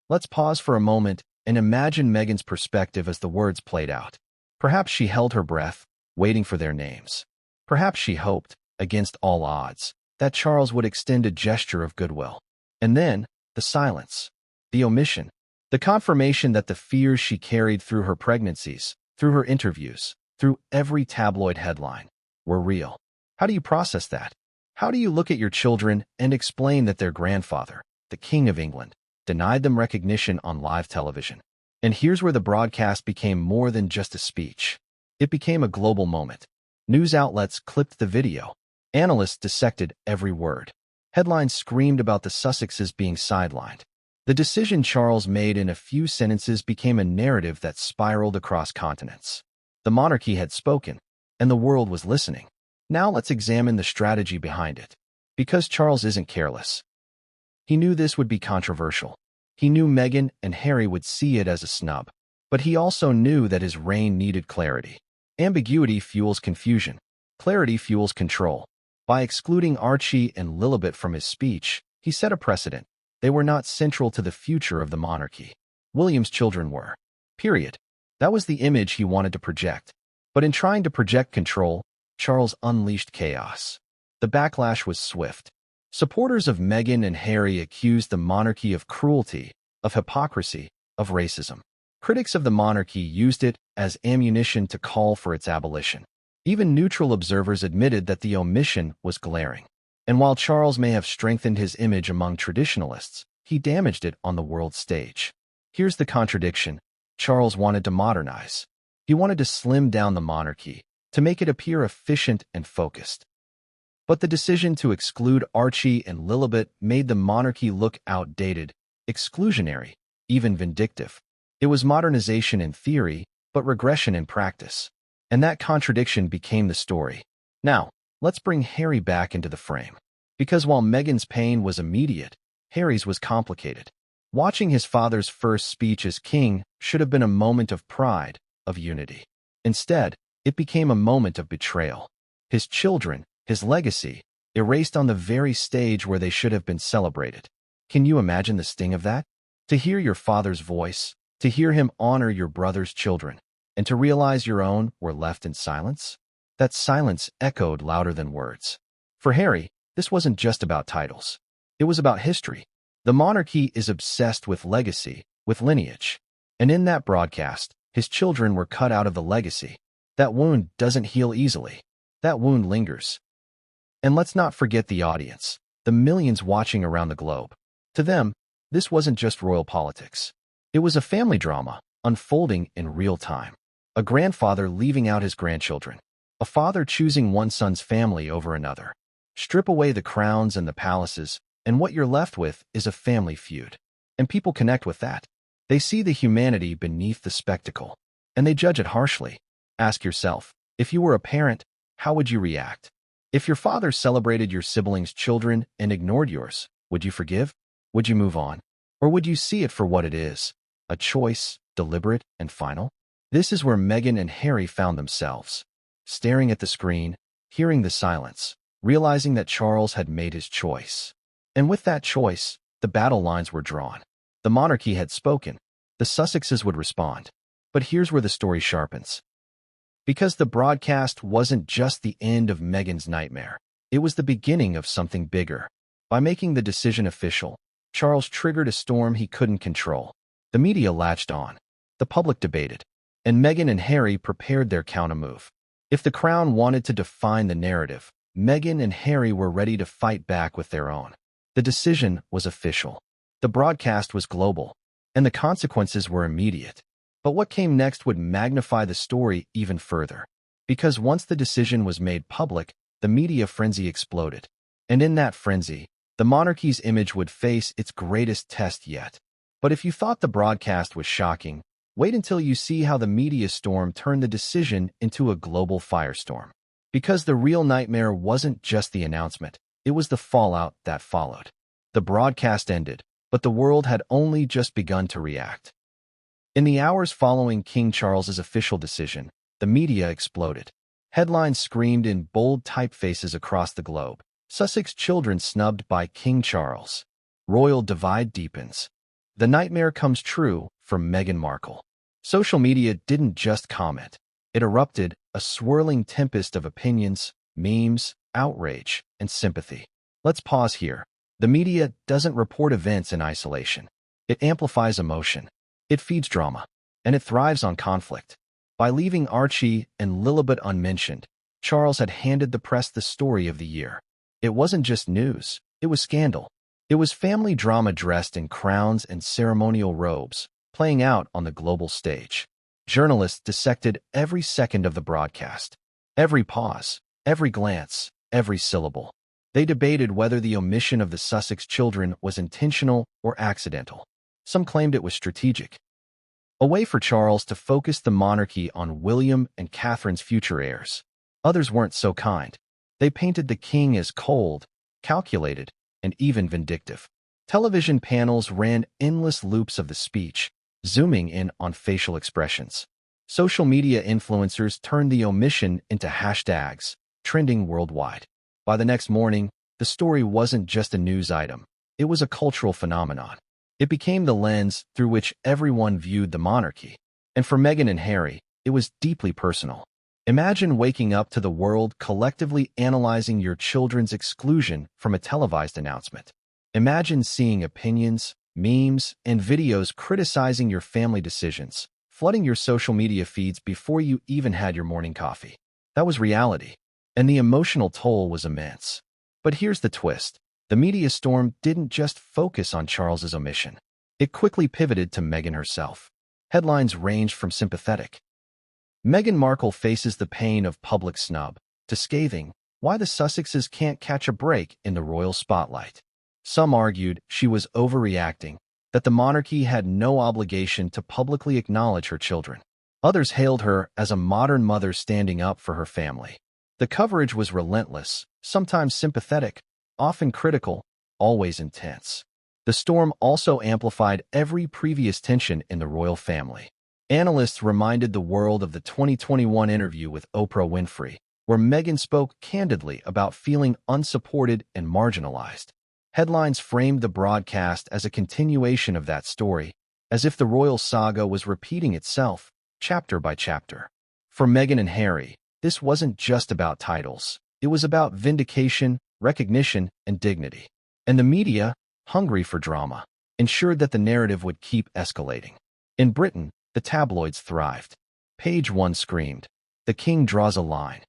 Let's pause for a moment and imagine Meghan's perspective as the words played out. Perhaps she held her breath, waiting for their names. Perhaps she hoped, against all odds, that Charles would extend a gesture of goodwill. And then, the silence, the omission, The confirmation that the fears she carried through her pregnancies, through her interviews, through every tabloid headline, were real. How do you process that? How do you look at your children and explain that their grandfather, the King of England, denied them recognition on live television? And here's where the broadcast became more than just a speech. It became a global moment. News outlets clipped the video. Analysts dissected every word. Headlines screamed about the Sussexes being sidelined. The decision Charles made in a few sentences became a narrative that spiraled across continents. The monarchy had spoken, and the world was listening. Now let's examine the strategy behind it. Because Charles isn't careless. He knew this would be controversial. He knew Meghan and Harry would see it as a snub. But he also knew that his reign needed clarity. Ambiguity fuels confusion. Clarity fuels control. By excluding Archie and Lilibet from his speech, he set a precedent. They were not central to the future of the monarchy. William's children were. Period. That was the image he wanted to project. But in trying to project control, Charles unleashed chaos. The backlash was swift. Supporters of Meghan and Harry accused the monarchy of cruelty, of hypocrisy, of racism. Critics of the monarchy used it as ammunition to call for its abolition. Even neutral observers admitted that the omission was glaring. And while Charles may have strengthened his image among traditionalists, he damaged it on the world stage. Here's the contradiction. Charles wanted to modernize. He wanted to slim down the monarchy, to make it appear efficient and focused. But the decision to exclude Archie and Lilibet made the monarchy look outdated, exclusionary, even vindictive. It was modernization in theory, but regression in practice. And that contradiction became the story. Now, let's bring Harry back into the frame. Because while Meghan's pain was immediate, Harry's was complicated. Watching his father's first speech as king should have been a moment of pride, of unity. Instead, it became a moment of betrayal. His children, his legacy, erased on the very stage where they should have been celebrated. Can you imagine the sting of that? To hear your father's voice, to hear him honor your brother's children, and to realize your own were left in silence? That silence echoed louder than words. For Harry, this wasn't just about titles. It was about history. The monarchy is obsessed with legacy, with lineage. And in that broadcast, his children were cut out of the legacy. That wound doesn't heal easily. That wound lingers. And let's not forget the audience, the millions watching around the globe. To them, this wasn't just royal politics. It was a family drama, unfolding in real time. A grandfather leaving out his grandchildren. A father choosing one son's family over another. Strip away the crowns and the palaces, and what you're left with is a family feud. And people connect with that. They see the humanity beneath the spectacle, and they judge it harshly. Ask yourself, if you were a parent, how would you react? If your father celebrated your siblings' children and ignored yours, would you forgive? Would you move on? Or would you see it for what it is? A choice, deliberate and final? This is where Meghan and Harry found themselves. Staring at the screen, hearing the silence, realizing that Charles had made his choice. And with that choice, the battle lines were drawn. The monarchy had spoken. The Sussexes would respond. But here's where the story sharpens. Because the broadcast wasn't just the end of Meghan's nightmare. It was the beginning of something bigger. By making the decision official, Charles triggered a storm he couldn't control. The media latched on. The public debated. And Meghan and Harry prepared their countermove. If the crown wanted to define the narrative, Meghan and Harry were ready to fight back with their own. The decision was official. The broadcast was global. And the consequences were immediate. But what came next would magnify the story even further. Because once the decision was made public, the media frenzy exploded. And in that frenzy, the monarchy's image would face its greatest test yet. But if you thought the broadcast was shocking, wait until you see how the media storm turned the decision into a global firestorm. Because the real nightmare wasn't just the announcement, it was the fallout that followed. The broadcast ended, but the world had only just begun to react. In the hours following King Charles's official decision, the media exploded. Headlines screamed in bold typefaces across the globe. Sussex children snubbed by King Charles. Royal divide deepens. The nightmare comes true for Meghan Markle. Social media didn't just comment. It erupted, a swirling tempest of opinions, memes, outrage, and sympathy. Let's pause here. The media doesn't report events in isolation. It amplifies emotion. It feeds drama, and it thrives on conflict. By leaving Archie and Lilibet unmentioned, Charles had handed the press the story of the year. It wasn't just news, it was scandal. It was family drama dressed in crowns and ceremonial robes, playing out on the global stage. Journalists dissected every second of the broadcast, every pause, every glance, every syllable. They debated whether the omission of the Sussex children was intentional or accidental. Some claimed it was strategic, a way for Charles to focus the monarchy on William and Catherine's future heirs. Others weren't so kind. They painted the king as cold, calculated, and even vindictive. Television panels ran endless loops of the speech, zooming in on facial expressions. Social media influencers turned the omission into hashtags, trending worldwide. By the next morning, the story wasn't just a news item. It was a cultural phenomenon. It became the lens through which everyone viewed the monarchy. And for Meghan and Harry, it was deeply personal. Imagine waking up to the world collectively analyzing your children's exclusion from a televised announcement. Imagine seeing opinions, memes, and videos criticizing your family decisions, flooding your social media feeds before you even had your morning coffee. That was reality, and the emotional toll was immense. But here's the twist. The media storm didn't just focus on Charles's omission. It quickly pivoted to Meghan herself. Headlines ranged from sympathetic, "Meghan Markle faces the pain of public snub," to scathing, "Why the Sussexes can't catch a break in the royal spotlight." Some argued she was overreacting, that the monarchy had no obligation to publicly acknowledge her children. Others hailed her as a modern mother standing up for her family. The coverage was relentless, sometimes sympathetic, often critical, always intense. The storm also amplified every previous tension in the royal family. Analysts reminded the world of the 2021 interview with Oprah Winfrey, where Meghan spoke candidly about feeling unsupported and marginalized. Headlines framed the broadcast as a continuation of that story, as if the royal saga was repeating itself, chapter by chapter. For Meghan and Harry, this wasn't just about titles. It was about vindication, recognition, and dignity. And the media, hungry for drama, ensured that the narrative would keep escalating. In Britain, the tabloids thrived. Page One screamed, "The king draws a line.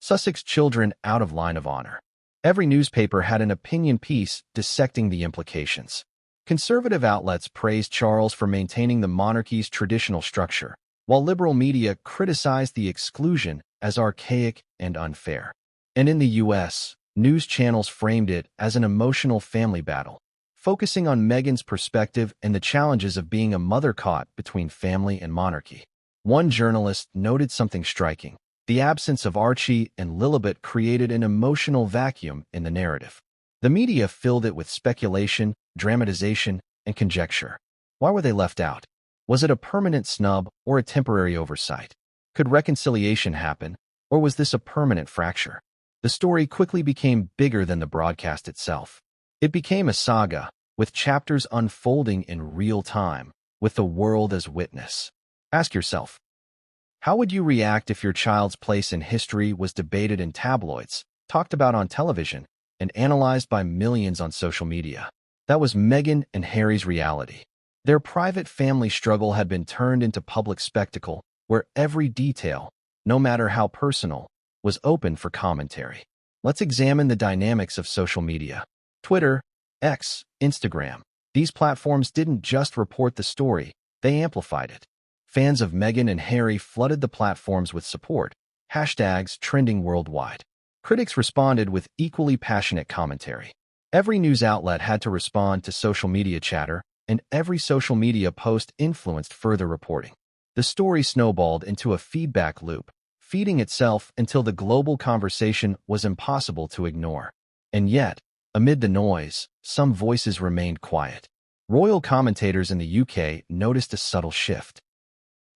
Sussex children out of line of honor." Every newspaper had an opinion piece dissecting the implications. Conservative outlets praised Charles for maintaining the monarchy's traditional structure, while liberal media criticized the exclusion as archaic and unfair. And in the U.S., news channels framed it as an emotional family battle, focusing on Meghan's perspective and the challenges of being a mother caught between family and monarchy. One journalist noted something striking. The absence of Archie and Lilibet created an emotional vacuum in the narrative. The media filled it with speculation, dramatization, and conjecture. Why were they left out? Was it a permanent snub or a temporary oversight? Could reconciliation happen, or was this a permanent fracture? The story quickly became bigger than the broadcast itself. It became a saga, with chapters unfolding in real time, with the world as witness. Ask yourself, how would you react if your child's place in history was debated in tabloids, talked about on television, and analyzed by millions on social media? That was Meghan and Harry's reality. Their private family struggle had been turned into public spectacle, where every detail, no matter how personal, was open for commentary. Let's examine the dynamics of social media. Twitter, X, Instagram. These platforms didn't just report the story, they amplified it. Fans of Meghan and Harry flooded the platforms with support, hashtags trending worldwide. Critics responded with equally passionate commentary. Every news outlet had to respond to social media chatter, and every social media post influenced further reporting. The story snowballed into a feedback loop, feeding itself until the global conversation was impossible to ignore. And yet, amid the noise, some voices remained quiet. Royal commentators in the UK noticed a subtle shift.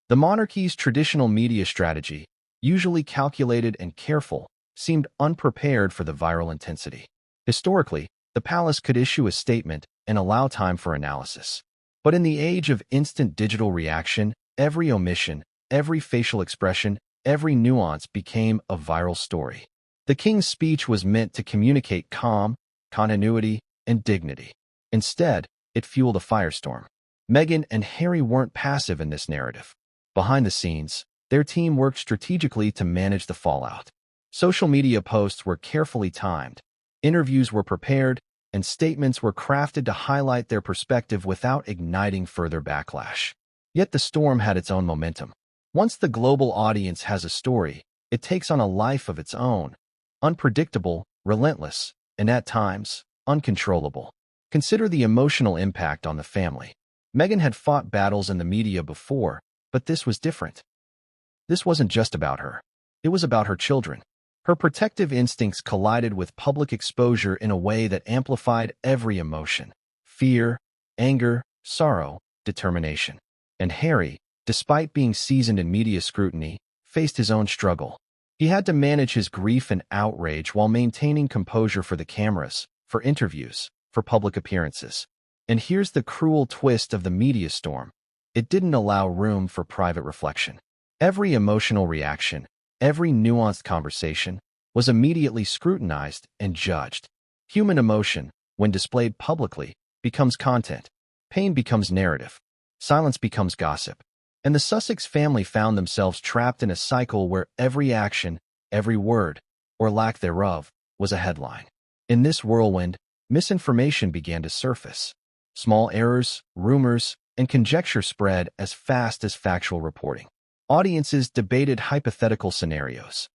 The monarchy's traditional media strategy, usually calculated and careful, seemed unprepared for the viral intensity. Historically, the palace could issue a statement and allow time for analysis. But in the age of instant digital reaction, every omission, every facial expression, every nuance became a viral story. The king's speech was meant to communicate calm, continuity, and dignity. Instead, it fueled a firestorm. Meghan and Harry weren't passive in this narrative. Behind the scenes, their team worked strategically to manage the fallout. Social media posts were carefully timed, interviews were prepared, and statements were crafted to highlight their perspective without igniting further backlash. Yet the storm had its own momentum. Once the global audience has a story, it takes on a life of its own, unpredictable, relentless, and at times, uncontrollable. Consider the emotional impact on the family. Meghan had fought battles in the media before, but this was different. This wasn't just about her. It was about her children. Her protective instincts collided with public exposure in a way that amplified every emotion: fear, anger, sorrow, determination. And Harry, despite being seasoned in media scrutiny, faced his own struggle. He had to manage his grief and outrage while maintaining composure for the cameras, for interviews, for public appearances. And here's the cruel twist of the media storm. It didn't allow room for private reflection. Every emotional reaction, every nuanced conversation, was immediately scrutinized and judged. Human emotion, when displayed publicly, becomes content. Pain becomes narrative. Silence becomes gossip. And the Sussex family found themselves trapped in a cycle where every action, every word, or lack thereof, was a headline. In this whirlwind, misinformation began to surface. Small errors, rumors, and conjecture spread as fast as factual reporting. Audiences debated hypothetical scenarios.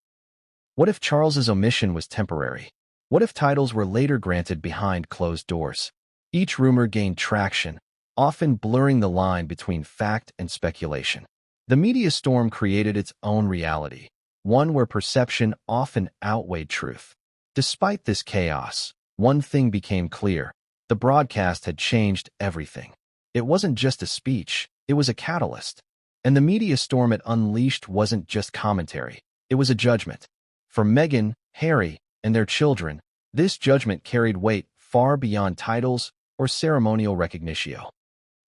What if Charles's omission was temporary? What if titles were later granted behind closed doors? Each rumor gained traction, often blurring the line between fact and speculation. The media storm created its own reality, one where perception often outweighed truth. Despite this chaos, one thing became clear: the broadcast had changed everything. It wasn't just a speech, it was a catalyst. And the media storm it unleashed wasn't just commentary, it was a judgment. For Meghan, Harry, and their children, this judgment carried weight far beyond titles or ceremonial recognition.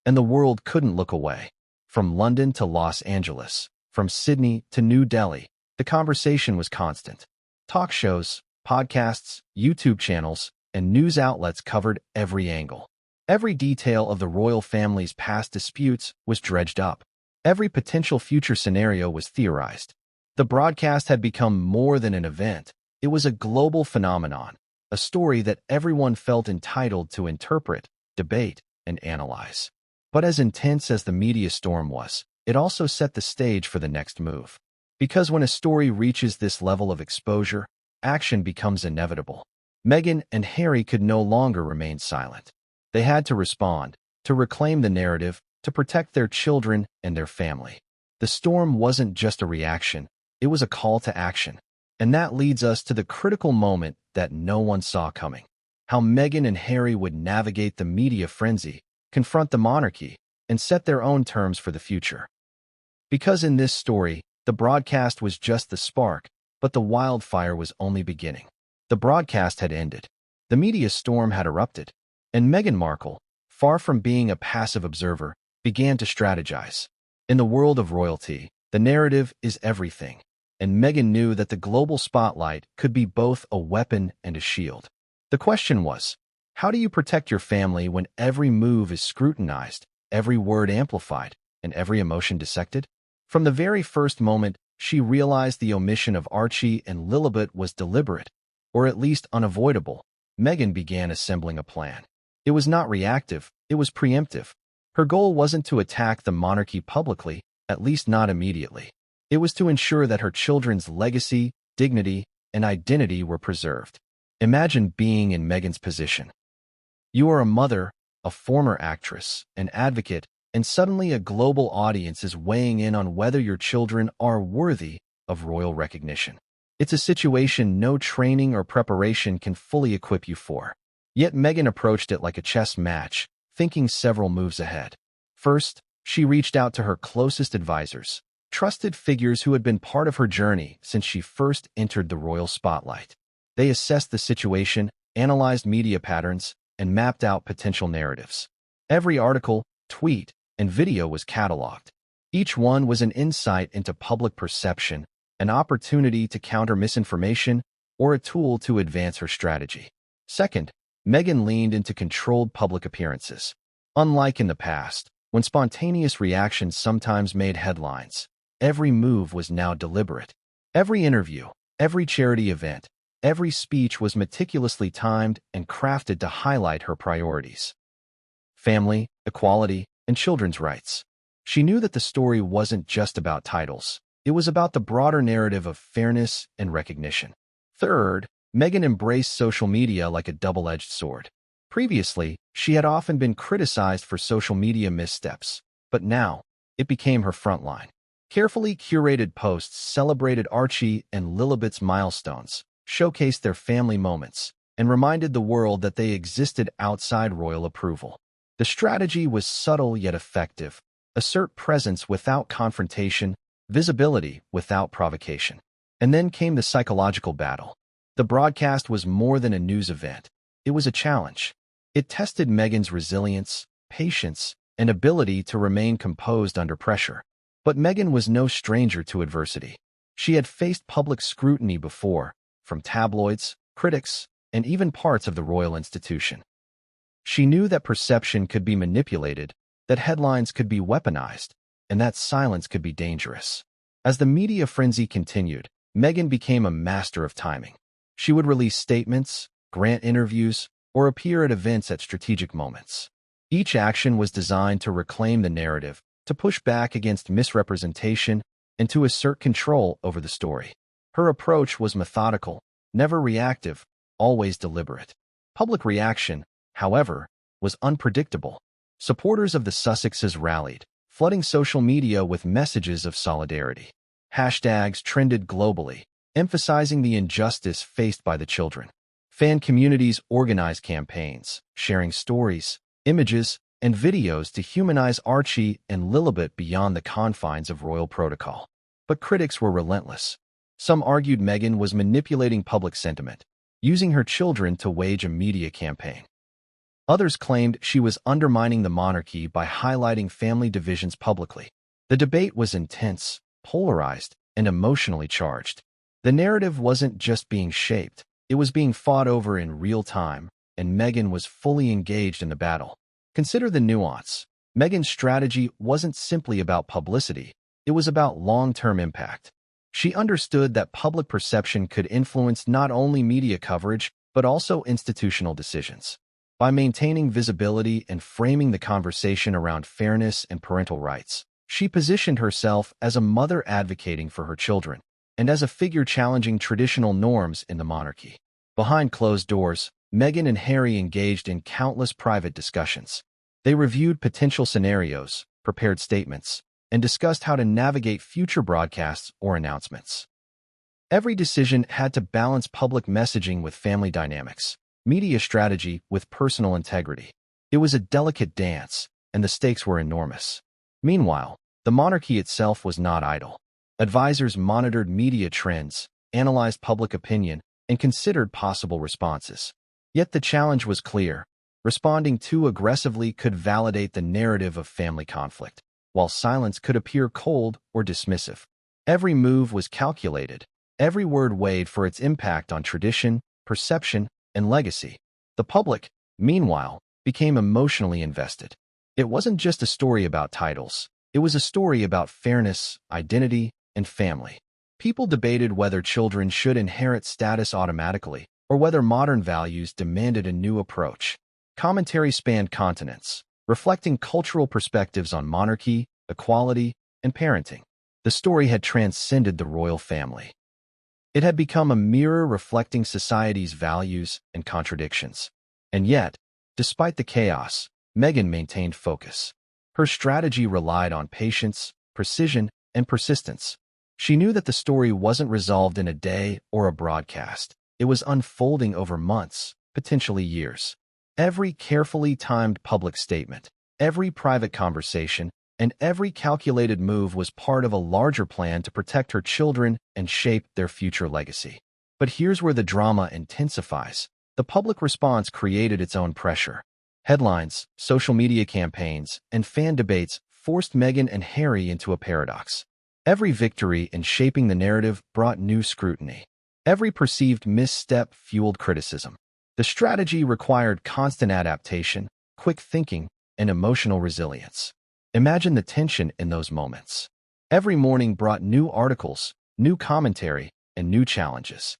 And the world couldn't look away. From London to Los Angeles, from Sydney to New Delhi, the conversation was constant. Talk shows, podcasts, YouTube channels, and news outlets covered every angle. Every detail of the royal family's past disputes was dredged up. Every potential future scenario was theorized. The broadcast had become more than an event. It was a global phenomenon, a story that everyone felt entitled to interpret, debate, and analyze. But as intense as the media storm was, it also set the stage for the next move. Because when a story reaches this level of exposure, action becomes inevitable. Meghan and Harry could no longer remain silent. They had to respond, to reclaim the narrative, to protect their children and their family. The storm wasn't just a reaction, it was a call to action. And that leads us to the critical moment that no one saw coming. How Meghan and Harry would navigate the media frenzy, confront the monarchy, and set their own terms for the future. Because in this story, the broadcast was just the spark, but the wildfire was only beginning. The broadcast had ended. The media storm had erupted. And Meghan Markle, far from being a passive observer, began to strategize. In the world of royalty, the narrative is everything. And Meghan knew that the global spotlight could be both a weapon and a shield. The question was, how do you protect your family when every move is scrutinized, every word amplified, and every emotion dissected? From the very first moment, she realized the omission of Archie and Lilibet was deliberate, or at least unavoidable. Meghan began assembling a plan. It was not reactive, it was preemptive. Her goal wasn't to attack the monarchy publicly, at least not immediately. It was to ensure that her children's legacy, dignity, and identity were preserved. Imagine being in Meghan's position. You are a mother, a former actress, an advocate, and suddenly a global audience is weighing in on whether your children are worthy of royal recognition. It's a situation no training or preparation can fully equip you for. Yet Meghan approached it like a chess match, thinking several moves ahead. First, she reached out to her closest advisors, trusted figures who had been part of her journey since she first entered the royal spotlight. They assessed the situation, analyzed media patterns, and mapped out potential narratives. Every article, tweet, and video was cataloged. Each one was an insight into public perception, an opportunity to counter misinformation, or a tool to advance her strategy. Second, Meghan leaned into controlled public appearances. Unlike in the past, When spontaneous reactions sometimes made headlines, every move was now deliberate. Every interview, every charity event, every speech was meticulously timed and crafted to highlight her priorities: family, equality, and children's rights. She knew that the story wasn't just about titles. It was about the broader narrative of fairness and recognition. Third, Meghan embraced social media like a double-edged sword. Previously, she had often been criticized for social media missteps, but now, it became her front line. Carefully curated posts celebrated Archie and Lilibet's milestones, showcased their family moments, and reminded the world that they existed outside royal approval. The strategy was subtle yet effective: assert presence without confrontation, visibility without provocation. And then came the psychological battle. The broadcast was more than a news event. It was a challenge. It tested Meghan's resilience, patience, and ability to remain composed under pressure. But Meghan was no stranger to adversity. She had faced public scrutiny before, from tabloids, critics, and even parts of the royal institution. She knew that perception could be manipulated, that headlines could be weaponized, and that silence could be dangerous. As the media frenzy continued, Meghan became a master of timing. She would release statements, grant interviews, or appear at events at strategic moments. Each action was designed to reclaim the narrative, to push back against misrepresentation, and to assert control over the story. Her approach was methodical, never reactive, always deliberate. Public reaction, however, was unpredictable. Supporters of the Sussexes rallied, flooding social media with messages of solidarity. Hashtags trended globally, emphasizing the injustice faced by the children. Fan communities organized campaigns, sharing stories, images, and videos to humanize Archie and Lilibet beyond the confines of royal protocol. But critics were relentless. Some argued Meghan was manipulating public sentiment, using her children to wage a media campaign. Others claimed she was undermining the monarchy by highlighting family divisions publicly. The debate was intense, polarized, and emotionally charged. The narrative wasn't just being shaped, it was being fought over in real time, and Meghan was fully engaged in the battle. Consider the nuance. Meghan's strategy wasn't simply about publicity, it was about long-term impact. She understood that public perception could influence not only media coverage, but also institutional decisions. By maintaining visibility and framing the conversation around fairness and parental rights, she positioned herself as a mother advocating for her children, and as a figure challenging traditional norms in the monarchy. Behind closed doors, Meghan and Harry engaged in countless private discussions. They reviewed potential scenarios, prepared statements, and discussed how to navigate future broadcasts or announcements. Every decision had to balance public messaging with family dynamics, media strategy with personal integrity. It was a delicate dance, and the stakes were enormous. Meanwhile, the monarchy itself was not idle. Advisors monitored media trends, analyzed public opinion, and considered possible responses. Yet the challenge was clear. Responding too aggressively could validate the narrative of family conflict, while silence could appear cold or dismissive. Every move was calculated, every word weighed for its impact on tradition, perception, and legacy. The public, meanwhile, became emotionally invested. It wasn't just a story about titles. It was a story about fairness, identity, and family. People debated whether children should inherit status automatically, or whether modern values demanded a new approach. Commentary spanned continents, reflecting cultural perspectives on monarchy, equality, and parenting. The story had transcended the royal family. It had become a mirror reflecting society's values and contradictions. And yet, despite the chaos, Meghan maintained focus. Her strategy relied on patience, precision, and persistence. She knew that the story wasn't resolved in a day or a broadcast. It was unfolding over months, potentially years. Every carefully timed public statement, every private conversation, and every calculated move was part of a larger plan to protect her children and shape their future legacy. But here's where the drama intensifies. The public response created its own pressure. Headlines, social media campaigns, and fan debates forced Meghan and Harry into a paradox. Every victory in shaping the narrative brought new scrutiny. Every perceived misstep fueled criticism. The strategy required constant adaptation, quick thinking, and emotional resilience. Imagine the tension in those moments. Every morning brought new articles, new commentary, and new challenges.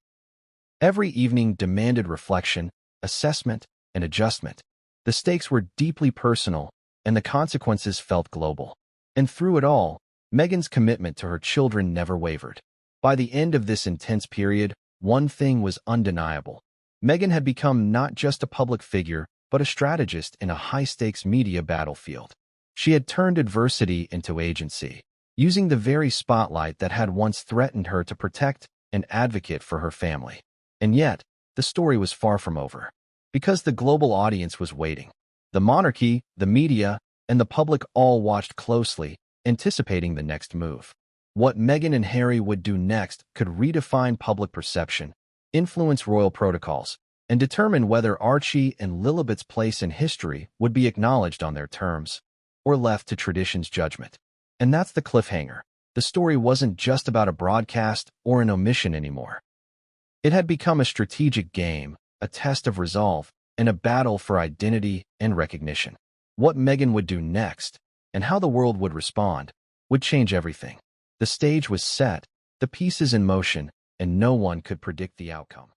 Every evening demanded reflection, assessment, and adjustment. The stakes were deeply personal, and the consequences felt global. And through it all, Meghan's commitment to her children never wavered. By the end of this intense period, one thing was undeniable. Meghan had become not just a public figure, but a strategist in a high-stakes media battlefield. She had turned adversity into agency, using the very spotlight that had once threatened her to protect and advocate for her family. And yet, the story was far from over. Because the global audience was waiting. The monarchy, the media, and the public all watched closely, anticipating the next move. What Meghan and Harry would do next could redefine public perception, influence royal protocols, and determine whether Archie and Lilibet's place in history would be acknowledged on their terms, or left to tradition's judgment. And that's the cliffhanger. The story wasn't just about a broadcast or an omission anymore. It had become a strategic game, a test of resolve, and a battle for identity and recognition. What Meghan would do next, and how the world would respond, would change everything. The stage was set, the pieces in motion, and no one could predict the outcome.